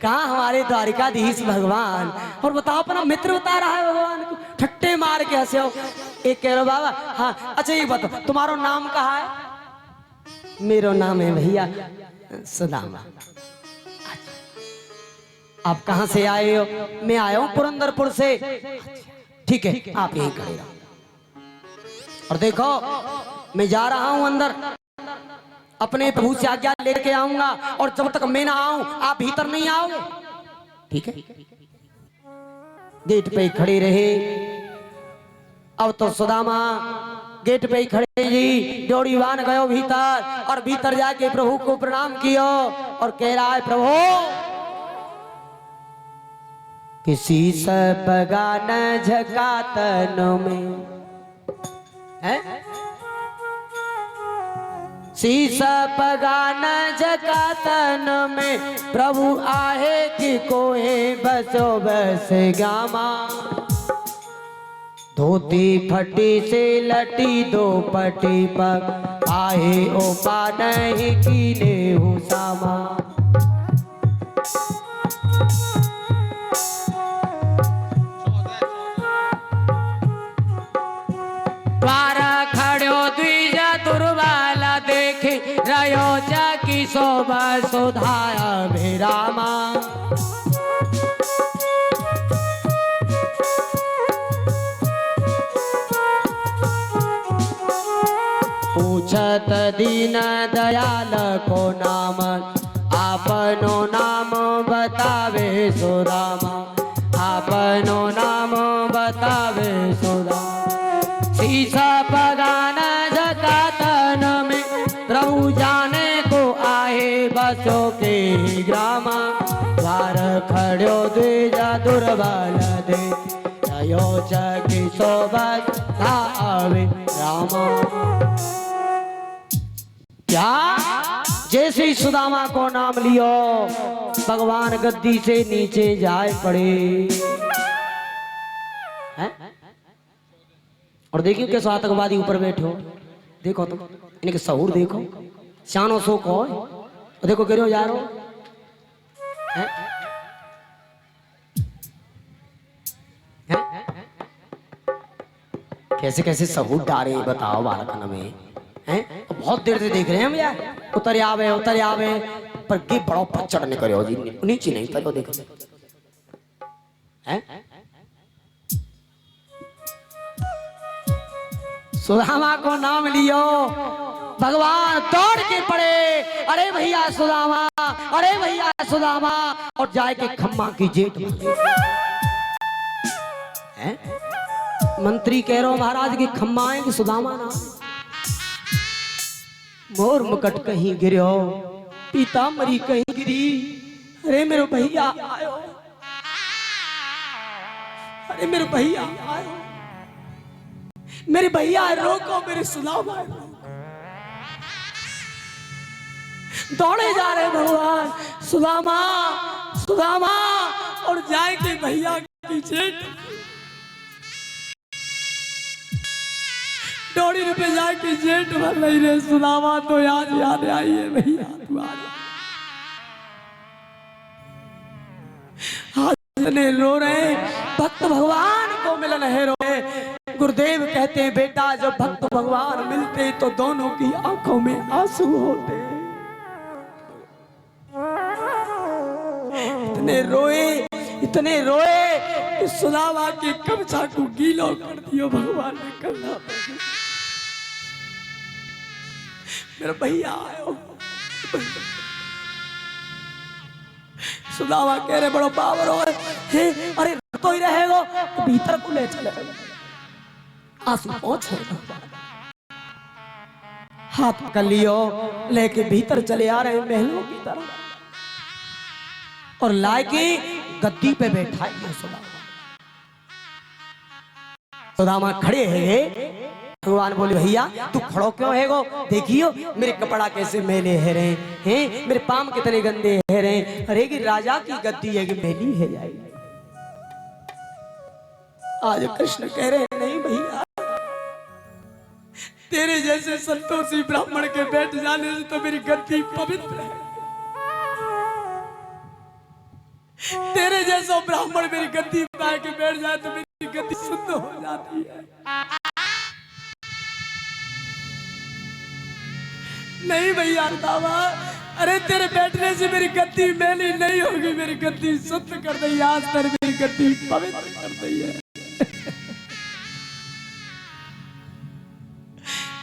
कहाँ हमारे द्वारिकाधीश भगवान। और बताओ अपना मित्र बता रहा है भगवान को, ठट्टे मार के हंसे हो। एक कह रहे बाबा हाँ अच्छा ये बताओ तुम्हारा नाम कहाँ है? मेरा नाम है भैया सुदामा। आप कहाँ से आए हो? मैं आया हूँ पुरंदरपुर से। ठीक है आप यहीं खड़े रहो। और देखो मैं जा रहा हूँ अंदर, अपने प्रभु से आज्ञा लेके आऊंगा और जब तक मैं ना आऊं आप भीतर नहीं आओगे, ठीक है? गेट पे ही खड़े रहे। अब तो सुदामा गेट पे ही खड़े जी, डोरी बांध गयो भीतर और भीतर जाके प्रभु को प्रणाम कियो और कह रहा है प्रभु किसी से पगा न झकातन में है, शीशा पगान जकातन में प्रभु आहे कि कोहे बसो बस गामा। धोती फटी से लटी दो पटी पर आहे ओपा नहीं कीने हो सामा। द्वारा खड़ो द्विज दुर्बाला देखे रयो की शोभा सुधाया विरामा। पूछत दीन दयाल को नाम आपनो नाम बतावे सुदामा। आपनो नाम बतावे सुदामा। शीशा पगान जकातन में प्रभु जाने को आए बसों के ग्रामा। द्वार खड़ो द्विजा दुर्बल दे रयो की शोभा आवे रामा। क्या जैसे ही सुदामा को नाम लियो भगवान गद्दी से नीचे जाए पड़े हैं? और देखियो कैसे आतंकवादी ऊपर बैठे हो, देखो तुम इनके सहूर देखो, शानो शोक हो। देखो गिरो जा रहे कैसे कैसे सहूर डारे बताओ बालकन में हैं? बहुत देर से देख रहे हैं भैया, उतर आवे पर के बड़ो पचड़ नहीं करो जी, नीचे नहीं करो। देखो हैं सुदामा को नाम लियो भगवान दौड़ के पड़े, अरे भैया सुदामा, अरे भैया सुदामा। और जाए के खम्मा की जेठ हैं? मंत्री कह रहे हो महाराज की खम्मा है कि सुदामा ना। मोर मुकट कहीं गिरो पीताम्बरी कहीं गिरी, अरे मेरे भैया आयो, अरे मेरे भैया आयो, मेरे भैया रोको, मेरे सुदामा रोको। दौड़े जा रहे भगवान सुदामा सुदामा। और जाए के भैया की जेठ डोरी पे जाके जेठ भर नहीं रहे सुदामा। तो याद आई है भैया तू आज इतने रो रहे भक्त भगवान को मिलन है रोए। गुरुदेव कहते हैं बेटा जब भक्त भगवान मिलते तो दोनों की आंखों में आंसू होते। इतने रोए कि सुदामा के कमछा को गीलो कर दियो भगवान ने करना। मेरा भैया आयो। सुदामा कह रहे बड़ो पावर हो, अरे तो ही रहेगा तो भीतर को ले चले। आंसू पहुंचे हाथ पकड़ लियो, लेके भीतर चले आ रहे महलों की तरफ और लाके गद्दी पे बैठा है सुदामा। सुदामा खड़े है। भगवान बोले भैया तू खड़ो क्यों है गो? देखियो मेरे कपड़ा कैसे मैले है रहे हैं, मेरे पाम कितने गंदे है रहे। अरे कि राजा की गद्दी है कि मेली है जाएगी। आज कृष्ण कह रहे नहीं भैया, तेरे जैसे संतोषी ब्राह्मण के बैठ जाने से तो मेरी गद्दी पवित्र है। तेरे जैसा ब्राह्मण मेरी गद्दी पे आके बैठ जाए तो मेरी गद्दी शुद्ध हो जाती है। नहीं भैया दावा, अरे तेरे बैठने से मेरी गद्दी मैली नहीं होगी, मेरी गद्दी शुद्ध कर दी, आज तेरे मेरी गद्दी पवित्र कर दी है।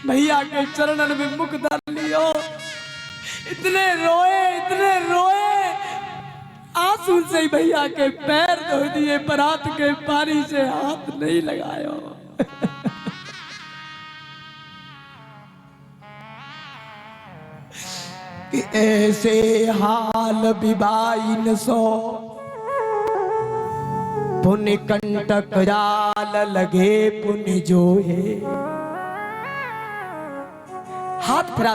भैया के चरणन में मुख धर लियो। इतने रोए आंसू से ही भैया के पैर धो दिए, पर हाथ के पानी से हाथ नहीं लगायो। ऐसे हाल विवाइन सो पुण्य कंटक जाल लगे पुण्य जो है। हाथ फिरा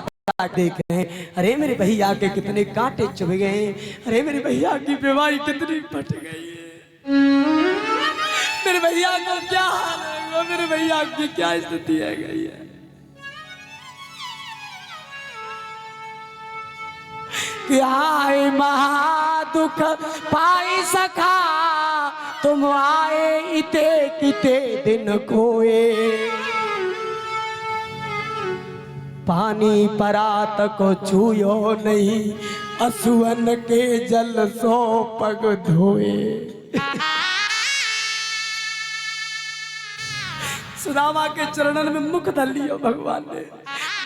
देख रहे हैं, अरे मेरे भैया के कितने कांटे चुभ गए, अरे मेरे भैया की बीमारी कितनी फट गई है, मेरे भैया को क्या हाल है, मेरे भैया की क्या स्थिति है गई है। आए महादुख पाई सखा तुम आए इते किते दिन कोए। पानी परात को छूयो नहीं असुअन के जल सो पग धोए। सुदामा के चरणन में मुख धर लियो भगवान ने।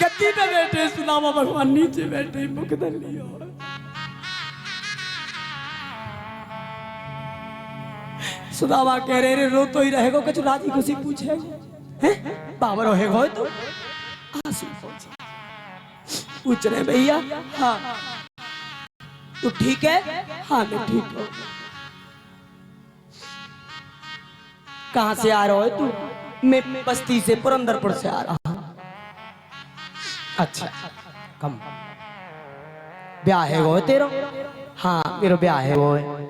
गद्दी पे बैठे सुदामा भगवान नीचे बैठे मुख धर लियो। सुदामा कह रहे रो तो ही रहेगो, कुछ राजी खुशी पूछे हैं बाबर रहेगो तो आंसू पूछ रहे भैया। हाँ तू ठीक है? हाँ मैं ठीक हूँ। कहाँ से आ रहा है तू? मैं बस्ती से पुरंदरपुर से आ रहा हूँ। अच्छा कम ब्याह है वो तेरा? हाँ मेरा ब्याह है वो है।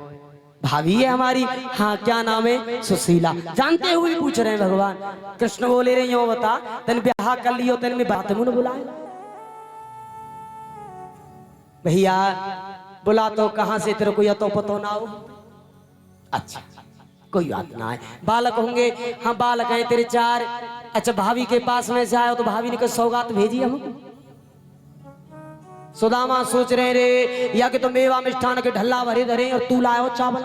भाभी है हमारी। हाँ क्या नाम है? सुशीला। जानते हुए पूछ रहे हैं भगवान। कृष्ण बोले रहे यो बता तेन ब्याह कर लियो तेन में बात मुन बुलाए। भैया बुला तो कहाँ से, तेरे को या तो पतो ना हो। अच्छा कोई बात ना है, बालक होंगे। हाँ बालक हैं तेरे 4। अच्छा भाभी के पास में से आयो तो भाभी ने कोई सौगात भेजी हमको। सुदामा सोच रहे रे या कि तो मेवा मिष्ठान के ढल्ला भरे धरे और तू लायो चावल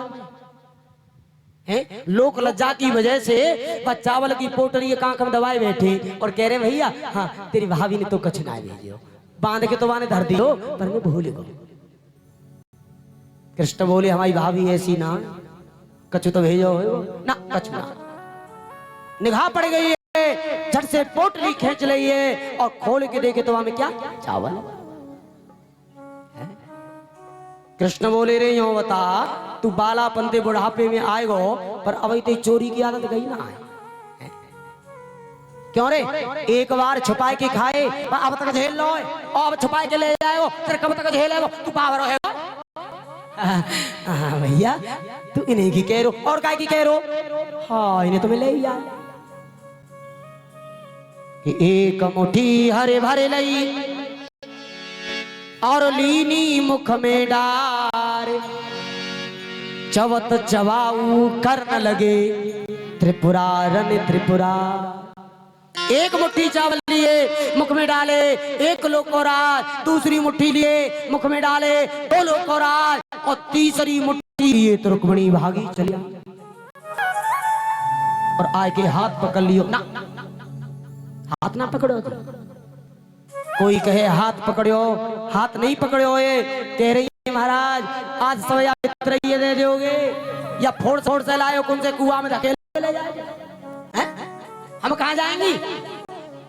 है। लोक लज्जा की वजह से बस चावल की पोटली कांख में दबाए बैठे और कह रहे भैया हाँ तेरी भाभी ने तो कछ ना भेजियो, बांध के तो बाने धर दियो पर मैं भूल गो। कृष्ण बोले हमारी भाभी ऐसी ना, कछु तो भेजो ना, कछु ना। निगाह पड़ गई है, झट से पोटली खींच ली है और खोल के देखे तो वहां में क्या? चावल। कृष्ण बोले रे यो बता तू बाला पंते बुढ़ापे में आएगो पर अब ते चोरी की आदत गई ना है। क्यों रे? एक बार छुपाए के खाए अब तक झेल लो और अब छुपाए के ले जाएगो, फिर कब तक झेलेगो? तू पावर है भैया तू इन्हीं की कह रो और काय की कह रो? हाँ इन्हें तो मैं ले ही आया कि एक मुट्ठी हरे भरे लई और लीनी मुख में डार चवत चवाऊ करने लगे त्रिपुरारन त्रिपुरा। एक मुट्ठी चावल लिए मुख में डाले, एक लोकोराज, दूसरी मुट्ठी लिए मुख में डाले, 2 लोकोराज और तीसरी मुट्ठी लिए तो रुक्मिणी भागी चली और आए के हाथ पकड़ लियो ना, हाथ ना पकड़ो। कोई कहे हाथ पकड़ो, हाथ नहीं पकड़ो। ये कह रही है महाराज आज सवैया मित्र दे दोगे या फोड़ फोड़ से लाए कौन से कुआं में धकेल ले जाएंगे? हम कहाँ जाएंगी?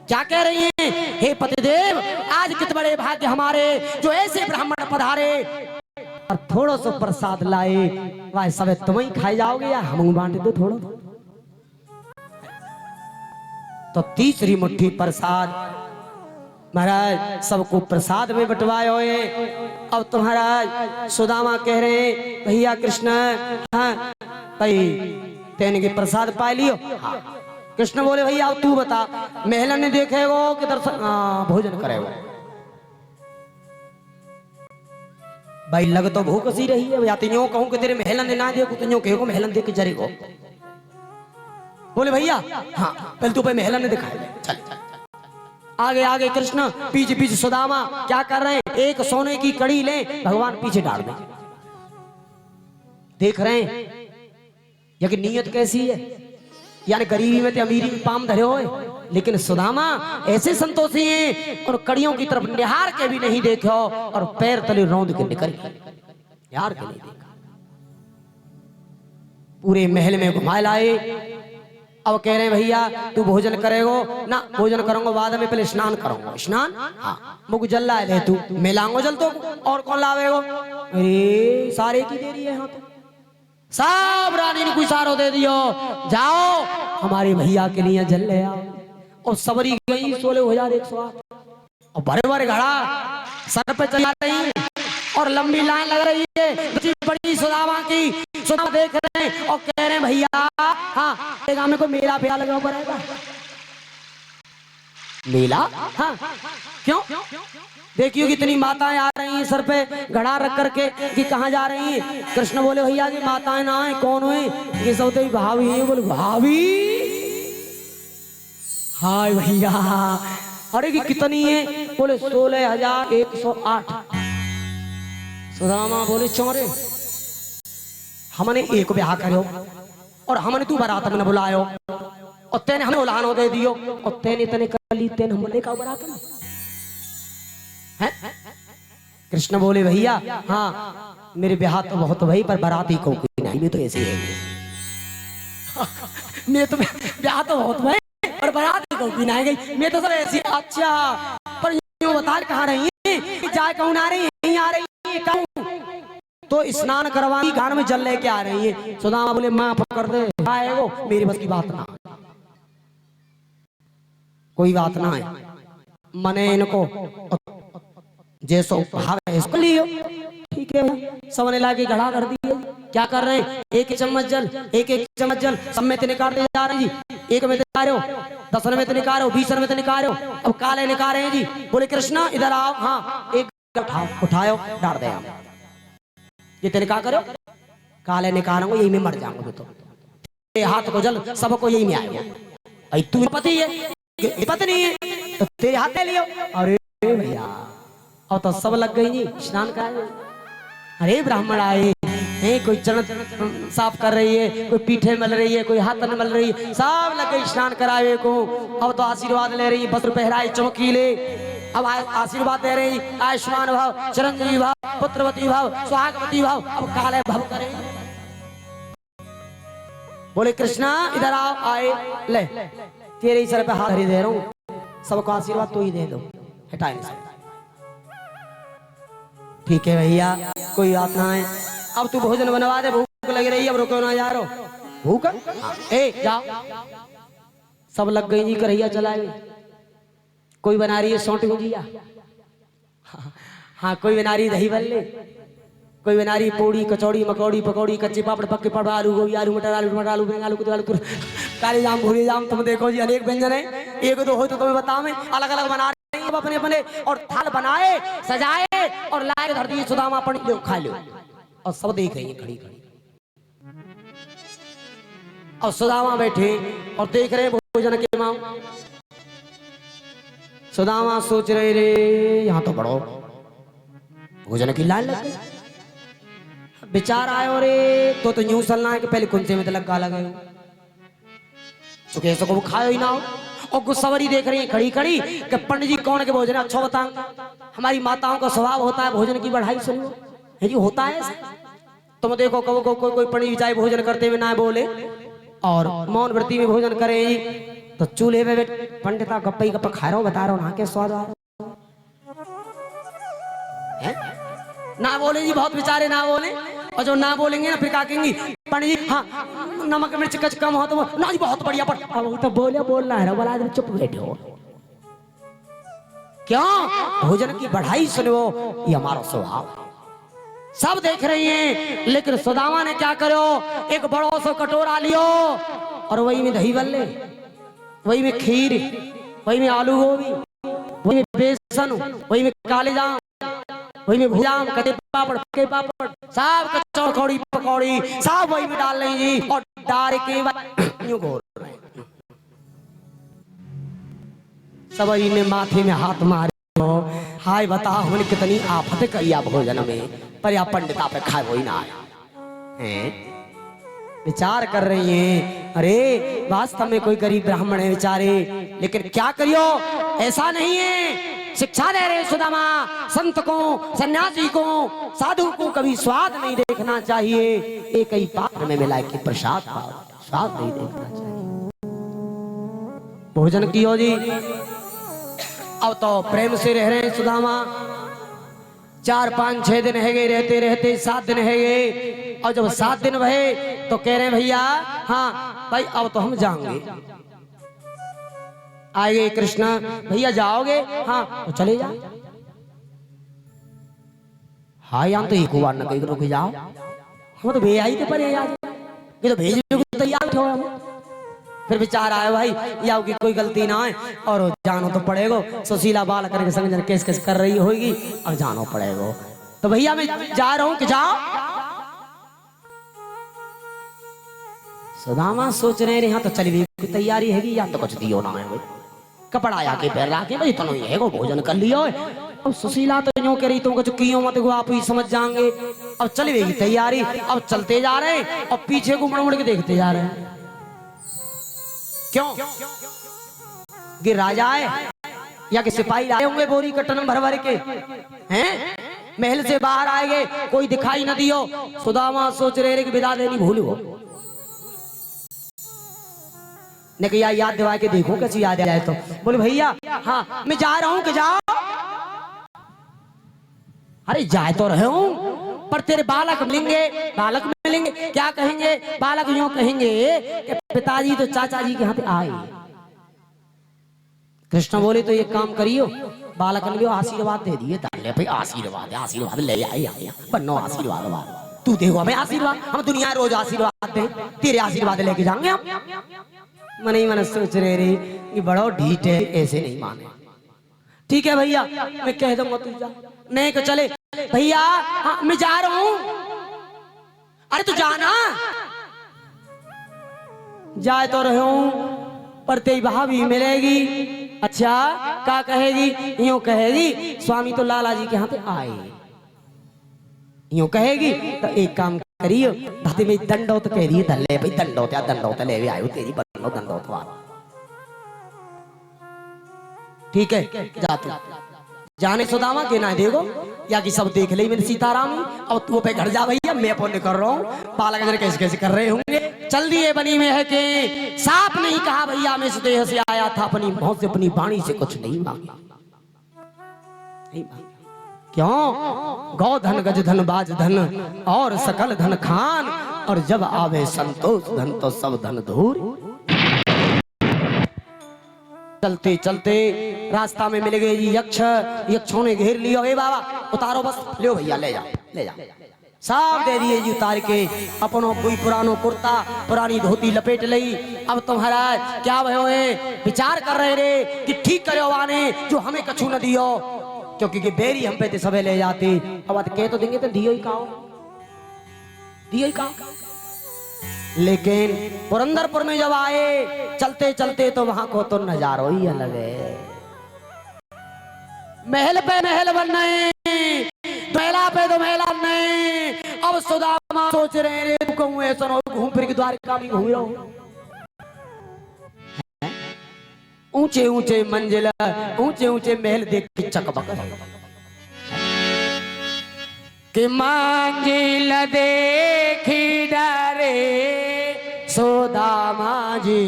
क्या कह रही हैं? हे पतिदेव आज कितने बड़े भाग्य हमारे जो ऐसे ब्राह्मण पधारे और थोड़ा सा प्रसाद लाए, वह सब तुम ही खाए जाओगे या हम बांट दो थोड़ा? तो तीसरी मुट्ठी प्रसाद महाराज सबको प्रसाद में बंटवाए हुए। अब तो महाराज सुदामा कह रहे हैं भैया कृष्ण हाँ भाई तेने के प्रसाद पा लियो। हाँ। कृष्ण बोले भैया अब तू बता महलन ने देखेगो कि दर्शन भोजन करेगो? भाई लग तो भूख सी रही है, या तो यूं कहूं कि तेरे महलन ना देखो तो यूं कहो महलन देख के जरे को। बोले भैया हाँ पहले तू पे महलन ने दिखाए। चल आगे आगे कृष्ण, पीछे पीछे सुदामा क्या कर रहे हैं, एक सोने की कड़ी ले भगवान पीछे डाल दे। देख रहे हैं या कि नीयत कैसी है, यानी गरीबी में तो अमीरी में पाम धरे होए, लेकिन सुदामा ऐसे संतोषी हैं और कड़ियों की तरफ निहार के भी नहीं देखो और पैर तले रौंद के निकल यार के नहीं देखा। पूरे महल में घुमाए लाए। अब कह रहे हैं भैया तू भोजन करेगो ना, भोजन करूंगा बाद में, पहले स्नान करूंगा। स्नान हाँ मुझे जल लाए ले तू, मैं लाऊंगा जल तो और कौन लावेगो। अरे सारे की देरी है यहाँ तो, सब रानी ने कोई सारो दे दियो, जाओ हमारे भैया के लिए जल ले आओ। और सबरी गई 16,108 और बड़े बड़े घड़ा सर पे चला रही और लंबी लाइन लग रही है बड़ी सुदामा की। सुदामा देख रहे हैं और कह रहे हैं भैया हाँ गांव में कोई मेला फेरा लगा हुआ रहेगा। मेला हाँ क्यों, देखियो कितनी माताएं आ रही हैं सर पे घड़ा रख करके कि कहाँ जा रही हैं। कृष्ण बोले भैया की माताएं ना है, कौन हुई, ये सब तो भाभी है। बोले भाभी, हाय भैया, अरे कि कितनी है। बोले 16,108। सुदामा बोले चौरे हमने एक ब्याह करो और हमने तू बारात में बुलायो और तेने हमें उलानो दे दियो और तेने तने कर ली, तेने हम लेकर बारात में है। कृष्ण बोले भैया हाँ मेरे ब्याह तो बहुत भाई पर बाराती को नहीं, मैं तो ऐसे है मैं तो ब्याह तो बहुत भाई पर बाराती को भी नहीं गई, मैं तो सब ऐसी। अच्छा पर यूं बता कहाँ रही है, जाए कहूँ आ रही है, यहीं आ रही है कहूँ तो स्नान करवाई घाट में जल लेके आ रही है। सुदामा बोले माफ कर दे आएगो, मेरी बस की बात ना, कोई बात ना है, मने इनको जैसो भाव है इसको लियो। ठीक है सबने लाके घड़ा कर दिए। क्या कर रहे हैं, एक चम्मच जल एक चम्मच जल सब में निकाल जा रहे जी। एक में निकालो, 10 में निकालो, 20 में निकालो, अब काले निकाल रहे हैं जी। बोले कृष्णा इधर आओ, हाँ एक उठाओ डाल दे। ये तेरे क्या करो, काले निकालोगे यही में मर जाऊंगा तो, हाथ को जल सबको यही में आएगा। तू पति है पत्नी है तो तेरे हाथ ले लियो। अरे भैया और तो सब लग गई जी स्नान कराए। अरे ब्राह्मण आए हैं, कोई चरण साफ कर रही है, कोई पीठे मल रही है, कोई हाथ मल रही है, सब लग गई स्नान करावे को। अब तो आशीर्वाद ले रही, वस्त्र पहराए चमकीले, अब आशीर्वाद दे रही, आयुष्मान भाव, चिरंजीवी भाव, पुत्रवती भाव, सुहागवती भाव। अब काले भाव करे। बोले कृष्णा इधर आओ, आए ले तेरे ही सर पे हाथ धरी दे रहा हूं, सबको आशीर्वाद तो ही दे दो, हटाए। ठीक है भैया कोई बात ना है, अब तू भोजन बनवा दे, भूख लग रही है, अब रुको ना जा रहा भूख। ए जाओ, सब लग गई जी करैया चलाए। कोई बना रही है सौंठ गुजिया, हाँ कोई बना रही दही बल्ले, कोई बना रही पूड़ी कचौड़ी मकौड़ी पकौड़ी कच्चे पापड़ पक्के पापड़ आलू गोभी आलू मटर आलू टमाटर आलू बैंगन आलू आलू काली जाम भूरी जाम। तुम देखो जी अनेक व्यंजन है, एक दो हो तो तुम्हें बताओ, मैं अलग अलग बना रही हूँ अपने अपने, और थाल बनाए सजाए और लाए धर दिए। सुदामा पड़ी लो खा लो, और सब देख रही है खड़ी खड़ी। और सुदामा बैठे और देख रहे भोजन के माँ। सुदामा सोच रहे रे यहाँ तो बड़ो भोजन की लाइन लग गई। विचार आयो रे तो यूं चलना है कि पहले कुंचे में तो लगा लगे चुके सको खाओ ही ना हो। और गुस्सावरी देख रही है खड़ी खड़ी कि पंडित जी कौन के भोजन अच्छा बताओ। हमारी माताओं का स्वभाव होता है भोजन की बढ़ाई सुनो है जी, होता है। तुम देखो कोई पंडित चाहे भोजन करते हुए ना बोले और मौन व्रती में भोजन करे तो चूल्हे में पंडिता गप्पा ही गप्पा खा रहा हूँ, बता रहा हूँ ना के स्वाद आ रहा ना बोले जी, बहुत बेचारे ना बोले। और जो ना बोलेंगे ना फिर क्या कहेंगे पंडित जी हाँ नमक मिर्च कच कम हो तो ना जी बहुत बढ़िया, पर अब तो बोले बोलना है बोला चुप बैठे हो क्यों। भोजन की बढ़ाई सुनो ये हमारा स्वभाव सब देख रही हैं। लेकिन सुदामा ने क्या करो, एक बड़ो सा कटोरा लियो और वही में दही बल्ले, वही में खीर, वही में आलू गोभी, वही में बेसन, वही में काले जाम, वही में भुजाम कटे पापड़ के पापड़ सब कचौड़ खौड़ी पकौड़ी सब वही में डाल रही जी और डाल के यूं घोर रहे सब ने माथे में हाथ मारे हो हाय बता हमने कितनी आफत करिया भोजन में पर या पंडिता पे खाए वही ना आया विचार कर रही हैं अरे वास्तव में कोई गरीब ब्राह्मण है बेचारे लेकिन क्या करियो ऐसा नहीं है शिक्षा दे रहे सुदामा संत को सन्यासी को साधु को कभी स्वाद नहीं देखना चाहिए एक ही पात्र में मिला के प्रसाद स्वाद नहीं देखना चाहिए भोजन कियो जी अब तो प्रेम से रह रहे हैं सुदामा 4 5 6 दिन है गए रहते रहते 7 दिन है गए और जब 7 दिन भये तो कह रहे भैया हाँ भाई अब तो हम जाएंगे आएंगे कृष्णा भैया जाओगे हाँ तो चले जाओ हाँ यहाँ तो एक बार न कहीं रुक जाओ हम तो भेज आई थे पर यार ये तो भेजने को तैयार थे हम फिर विचार आया भाई या की कोई गलती ना है और जानो तो पड़ेगा सुशीला बाल करके संग जन केस केस कर रही होगी अब जानो पड़ेगा तो भैया मैं जा रहा हूं कि जाओ सुदामा सोच रहे यहाँ तो चली भी तैयारी है या तो कुछ दियो ना है भाई कपड़ा आके पैर लाके भाई तो नहीं है भोजन कर लियो अब सुशीला तो यूं कह रही तुम कुछ कियो मत को आप ही समझ जाएंगे अब चली गई तैयारी अब चलते जा रहे हैं और पीछे को मुड़ मुड़ के देखते जा रहे हैं क्यों कि राजा है या कि सिपाही आए होंगे बोरी कटन भर भर के हैं महल से बाहर आएंगे कोई दिखाई न दियो सुदामा सोच रहे कि विदा देनी भूल हो ने कहा याद दिवा के देखो कैसी याद आए तो बोले भैया हाँ मैं जा रहा हूं कि जाओ अरे जाए तो रहे हूं पर तेरे बालक मिलेंगे क्या कहेंगे बालक यूं कहेंगे कि पिताजी तो चाचा जी के यहाँ पे आए कृष्ण बोले तो ये काम करियो बालक ने आशीर्वाद दे दिए ले भाई आशीर्वाद ले आए बनो आशीर्वाद तू देखो हमें आशीर्वाद हम दुनिया रोज आशीर्वाद दे तेरे आशीर्वाद लेके जाएंगे हम मन ही मन सोच रहे रे कि बड़ा ढीठ है ऐसे नहीं माने ठीक है भैया मैं कह दूंगा तू जा नहीं तो चले भैया हाँ मैं जा रहा हूं अरे तू जाना जाए तो रहे हूं पर तेरी भाभी मिलेगी अच्छा क्या कहेगी यूं कहेगी स्वामी तो लाला जी के यहाँ पे आए यूं कहेगी तो एक काम करियो धाते में दंडोत कह दिए धल्ले भाई दंडोत ले आयो तेरी बनो दंडोत वाला ठीक है जा तू जाने सुदामा के ना देखो या कि सब देख ले मेरे सीताराम और तू पे घर जा भैया मैं फोन कर रहा हूँ बालक जरा कैसे कैसे कर रहे होंगे चल दिए बनी में है कि साफ नहीं कहा भैया मैं सुदेह से आया था अपनी मौत से अपनी वाणी से कुछ नहीं मांगा क्यों गौधन गज धन बाज धन और सकल धन खान और जब आवे संतोष धन तो सब धन धूर चलते चलते रास्ता में मिल गए यक्षों ने घेर लिया हे बाबा उतारो बस लो भैया ले जा सब दे दिए जी उतार के अपनों कोई पुरानो कुर्ता पुरानी धोती लपेट लई अब तुम्हारा क्या भयो है विचार कर रहे रे कि ठीक करो आने जो हमें कछु न दियो क्योंकि बेरी हम पे सबे ले जाती अब कह तो देंगे तो दियो ही का लेकिन पुरंदरपुर में जब आए चलते चलते तो वहां को तो नजारो ही अलग है महल पे महल बन रहे महिला पे तो महिला नहीं अब सुदामा सोच रहे हैं कहूँ ऐसा घूम फिर के द्वारका में घूम रहा हूँ ऊंचे ऊंचे मंजिल ऊंचे ऊंचे महल देख के चकबक कि मंजिल देखी डरे सुदामा जी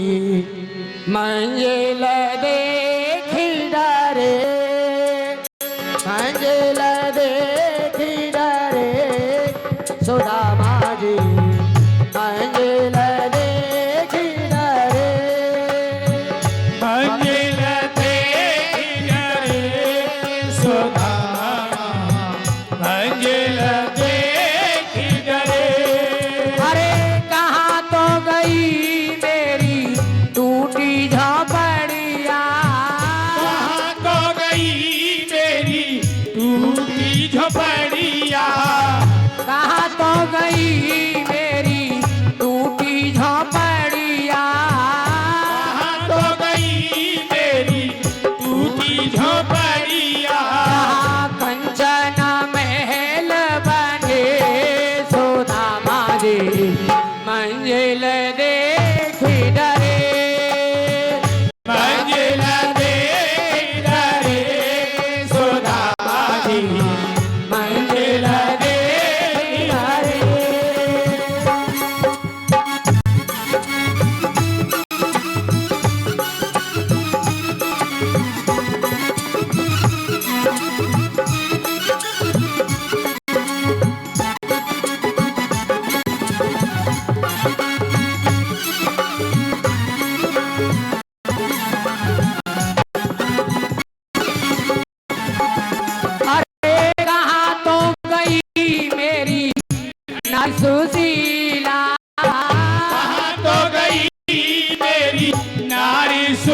मंजिल देखी डरे मंजिल देखी डरे सुदामा जी मंजिल देखी डरे मंजिल देखी डरे सुदामा मंजिल देखी डरे अरे कहाँ तो गई मेरी टूटी झोपड़िया कहाँ तो गई मेरी टूटी झोपड़िया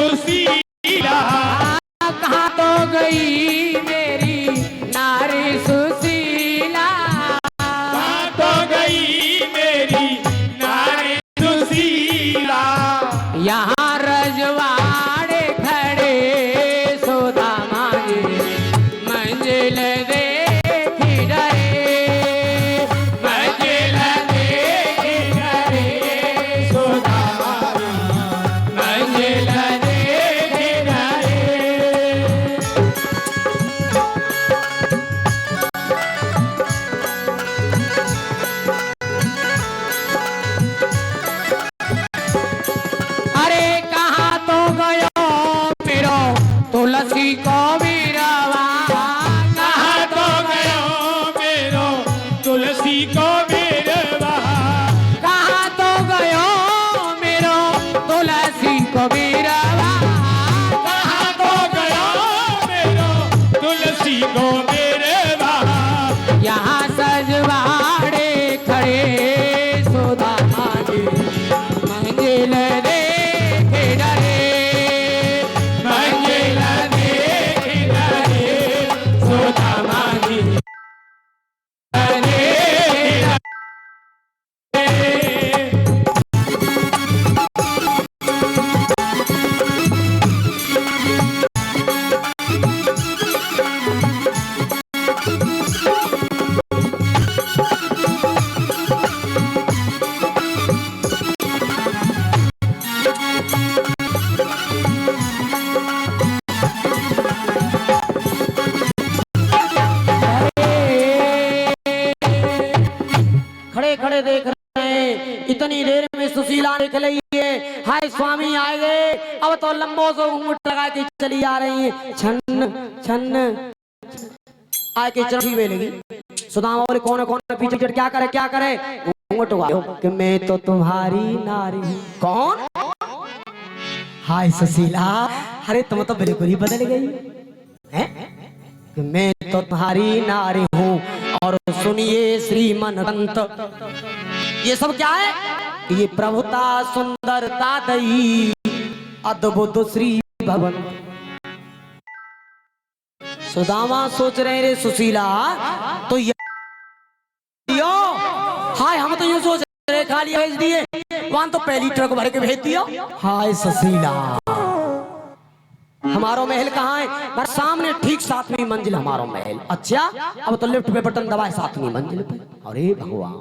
सुशीला। कहाँ तो गई मेरी नारी सुशीला, कहाँ तो गई मेरी नारी सुशीला। यहाँ रजवाड़े खड़े सुदामा जी मंजिल देखी डरे, मंजिल देखी डरे सुदामा, मंजिल देखी डरे। अरे कहाँ तो गयो मेरो तुलसी को बीरवा, कहाँ तो गयो मेरो तुलसी को बीरवा। कहाँ तो गयो मेरो तुलसी को बीरवा, कहाँ तो गयो मेरो तुलसी को बीरवा। यहाँ सजवाड़े खड़े सुदामा जी मंजिल देखे डरे, मंजिल देखी डरे सुदामा जी, देखी डरे। खड़े खड़े देख रहे हैं, इतनी देर में सुशीला निकल रही है। हाय स्वामी आए गए, अब तो लंबो से घूंघट लगा के चली आ रही है। छन्न छन्न आए के चढ़ी वे लगी। सुदामा बोले कौन है कौन है, पीछे चढ़ क्या करे क्या करे। घूंघट उगाओ कि मैं तो तुम्हारी नारी हूँ। कौन? हाय सुशीला, अरे तुम तो बिल्कुल ही बदल गई हैं? कि मैं तो तुम्हारी नारी हूँ। और सुनिए श्रीमनंत, ये सब क्या है? ये प्रभुता सुंदरता दई अद्भुत श्री भवन। सुदामा सोच रहे रे सुशीला तो यो हाय, हम तो यूं सोच रहे खाली भेज दिए, वहां तो पहली ट्रक भर के भेज दिया। हाय सुशीला, हमारो महल कहाँ है? बस सामने ठीक 7वीं मंजिल हमारो महल। अच्छा, अब तो लिफ्ट पे बटन दबाए 7वीं मंजिल पे। अरे भगवान,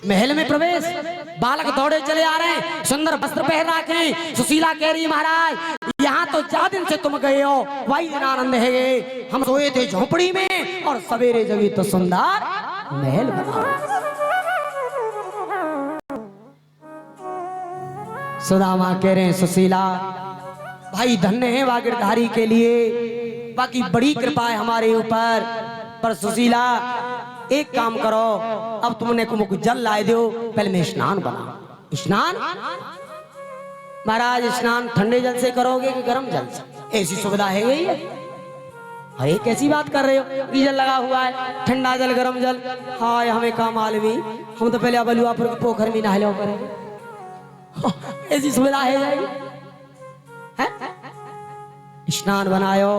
महल में प्रवेश, बालक दौड़े चले आ रहे हैं, सुंदर वस्त्र पहन रखे हैं। सुशीला कह रही महाराज यहाँ तो 4 दिन से तुम गए हो, वही दिन आनंद है गए। हम सोए थे झोपड़ी में और सवेरे जगी तो सुंदर महल बना। सुदामा कह रहे हैं सुशीला भाई धन्य है वागिरधारी के लिए, बाकी बड़ी कृपा है हमारे ऊपर। पर सुशीला एक काम करो, अब तुमने कुछ जल लाए दो, पहले मैं स्नान बना। स्नान महाराज, स्नान ठंडे जल से करोगे कि गर्म जल से? ऐसी सुविधा है गई है? अरे कैसी बात कर रहे हो, गीजर लगा हुआ है, ठंडा जल गर्म जल। हाय हमें काम मालूम, हम तो पहले बलुआपुर के पोखर में नहा लो करेंगे। ऐसी सुविधा है जाएगी? स्नान बनायो,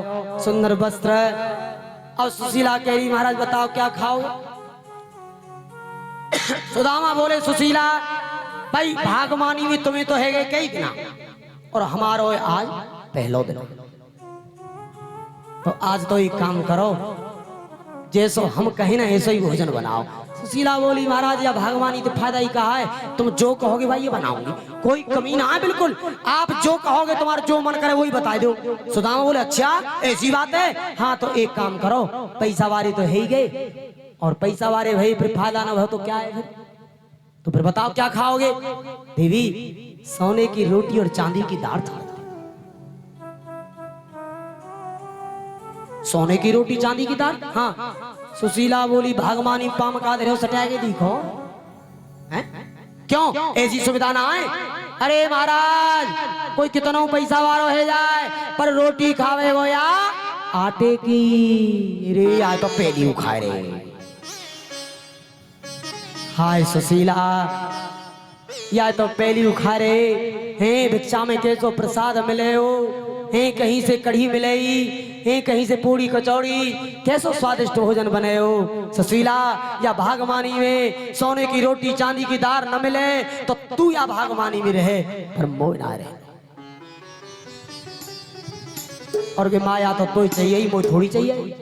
सुंदर वस्त्र। और सुशीला कह रही महाराज बताओ क्या खाओ? सुदामा बोले सुशीला भाई भागमानी में तुम्हें तो है गए कई दिन और हमारो आज पहलो दिन, तो आज तो एक काम करो, जैसो हम कहीं ना ऐसा ही भोजन बनाओ। सुशीला बोली महाराज या भागवानी तो फायदा ही कहा है, तुम जो कहोगे भाई ये बनाऊंगी, कोई कमी ना है बिल्कुल, आप जो कहोगे तुम्हारा जो मन करे वही बता दो। सुदामा बोले अच्छा ऐसी बात है, हाँ तो एक काम करो, पैसा वारे तो है ही गए और पैसा वारे भाई फिर फायदा ना हो तो क्या है फिर, तो फिर बताओ क्या खाओगे? देवी सोने की रोटी और चांदी की दाल था। सोने की रोटी चांदी की दाल? हाँ। सुशीला बोली भागमानी पाम का दे सटा के देखो हैं? क्यों ऐसी सुविधा ना है? अरे महाराज कोई कितना पैसा वालो है जाए पर रोटी खावे वो या आटे की, रे या तो पेली खाए रे। हाय सुशीला या तो पहली उखारे हैं भिक्षा में कैसो प्रसाद मिले हो, हैं कहीं से कढ़ी मिलेगी, हैं कहीं से पूड़ी कचौड़ी, कैसो स्वादिष्ट भोजन बने हो। सुशीला या भागमानी में सोने की रोटी चांदी की दार न मिले तो तू या भागमानी में रहे पर मोह ना रहे। और वे माया तो तू चाहिए ही, मोह थोड़ी चाहिए।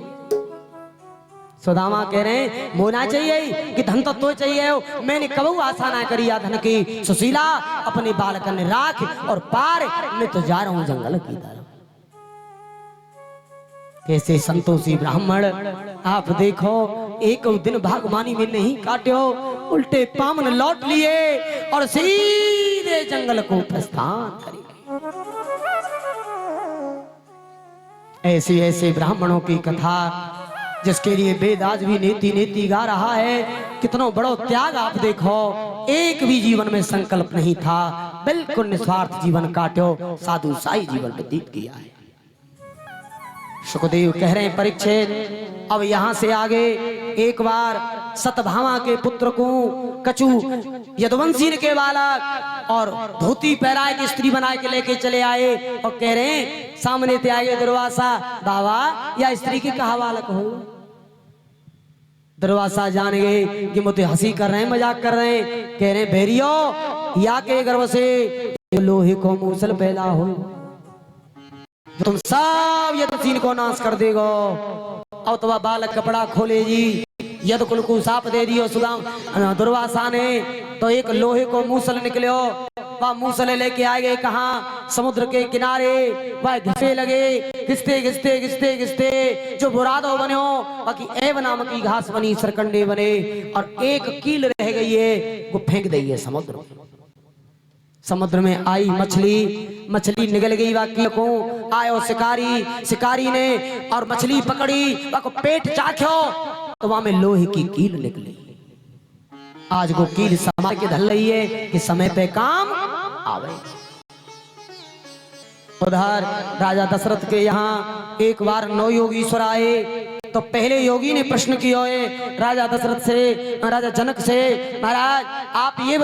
सुदामा कह रहे हैं मोह ना चाहिए कि धन तो तो चाहिए हो, मैंने कबू आशा ना करी या धन की। सुशीला अपने बालकन राख और पार, मैं तो जा रहा हूं जंगल की तरफ। कैसे संतोषी ब्राह्मण आप देखो, एक दिन भागमानी में नहीं काट्यो, उल्टे पामन लौट लिए और सीधे जंगल को प्रस्थान करें। ऐसे ऐसे ब्राह्मणों की कथा जिसके लिए वेद आज भी नीति नीति गा रहा है। कितना बड़ो त्याग आप देखो, एक भी जीवन में संकल्प नहीं था, बिल्कुल निस्वार्थ जीवन काटो, साधु साई जीवन व्यतीत किया है। सुखदेव कह रहे हैं परीक्षित अब यहां से आगे एक बार सतभामा के पुत्र को कछु यदुवंशी के बालक और धोती पहराए की स्त्री बना के लेके चले आए और कह रहे हैं सामने ते आगे दुर्वासा बाबा या स्त्री की कहा बालक हो। दुर्वासा जान गए कि मुझे हंसी कर रहे हैं, मजाक कर रहे हैं। कह रहे हैं भेरियो या के गर्भ से लोहे को मूसल पैदा हो, तुम सब यदुशीन को नाश कर देगो। अब तो बालक कपड़ा खोले जी, यद कुल को साप दे दियो सुदाम दुर्वासा ने, तो एक लोहे को मूसल निकलो, वह मूसल लेके आ गए कहाँ समुद्र के किनारे। वह घिसे लगे, घिसते घिसते घिसते घिसते जो बुरादो बने हो, बाकी एव नाम की घास बनी, सरकंडे बने और एक कील रह गई है, वो फेंक दी है समुद्र। समुद्र में आई मछली, मछली निगल गई वाक्य को। आयो शिकारी, शिकारी ने और मछली पकड़ी, वाको पेट चाख्यो तो वहां में लोहे की कील निकली। आज वो कील समाज के ढल रही है कि समय पे काम आवे। उधर राजा दशरथ के यहाँ एक बार 9 योगीश्वर आए, तो पहले योगी ने प्रश्न किया है राजा दशरथ से, राजा जनक से, महाराज आप ये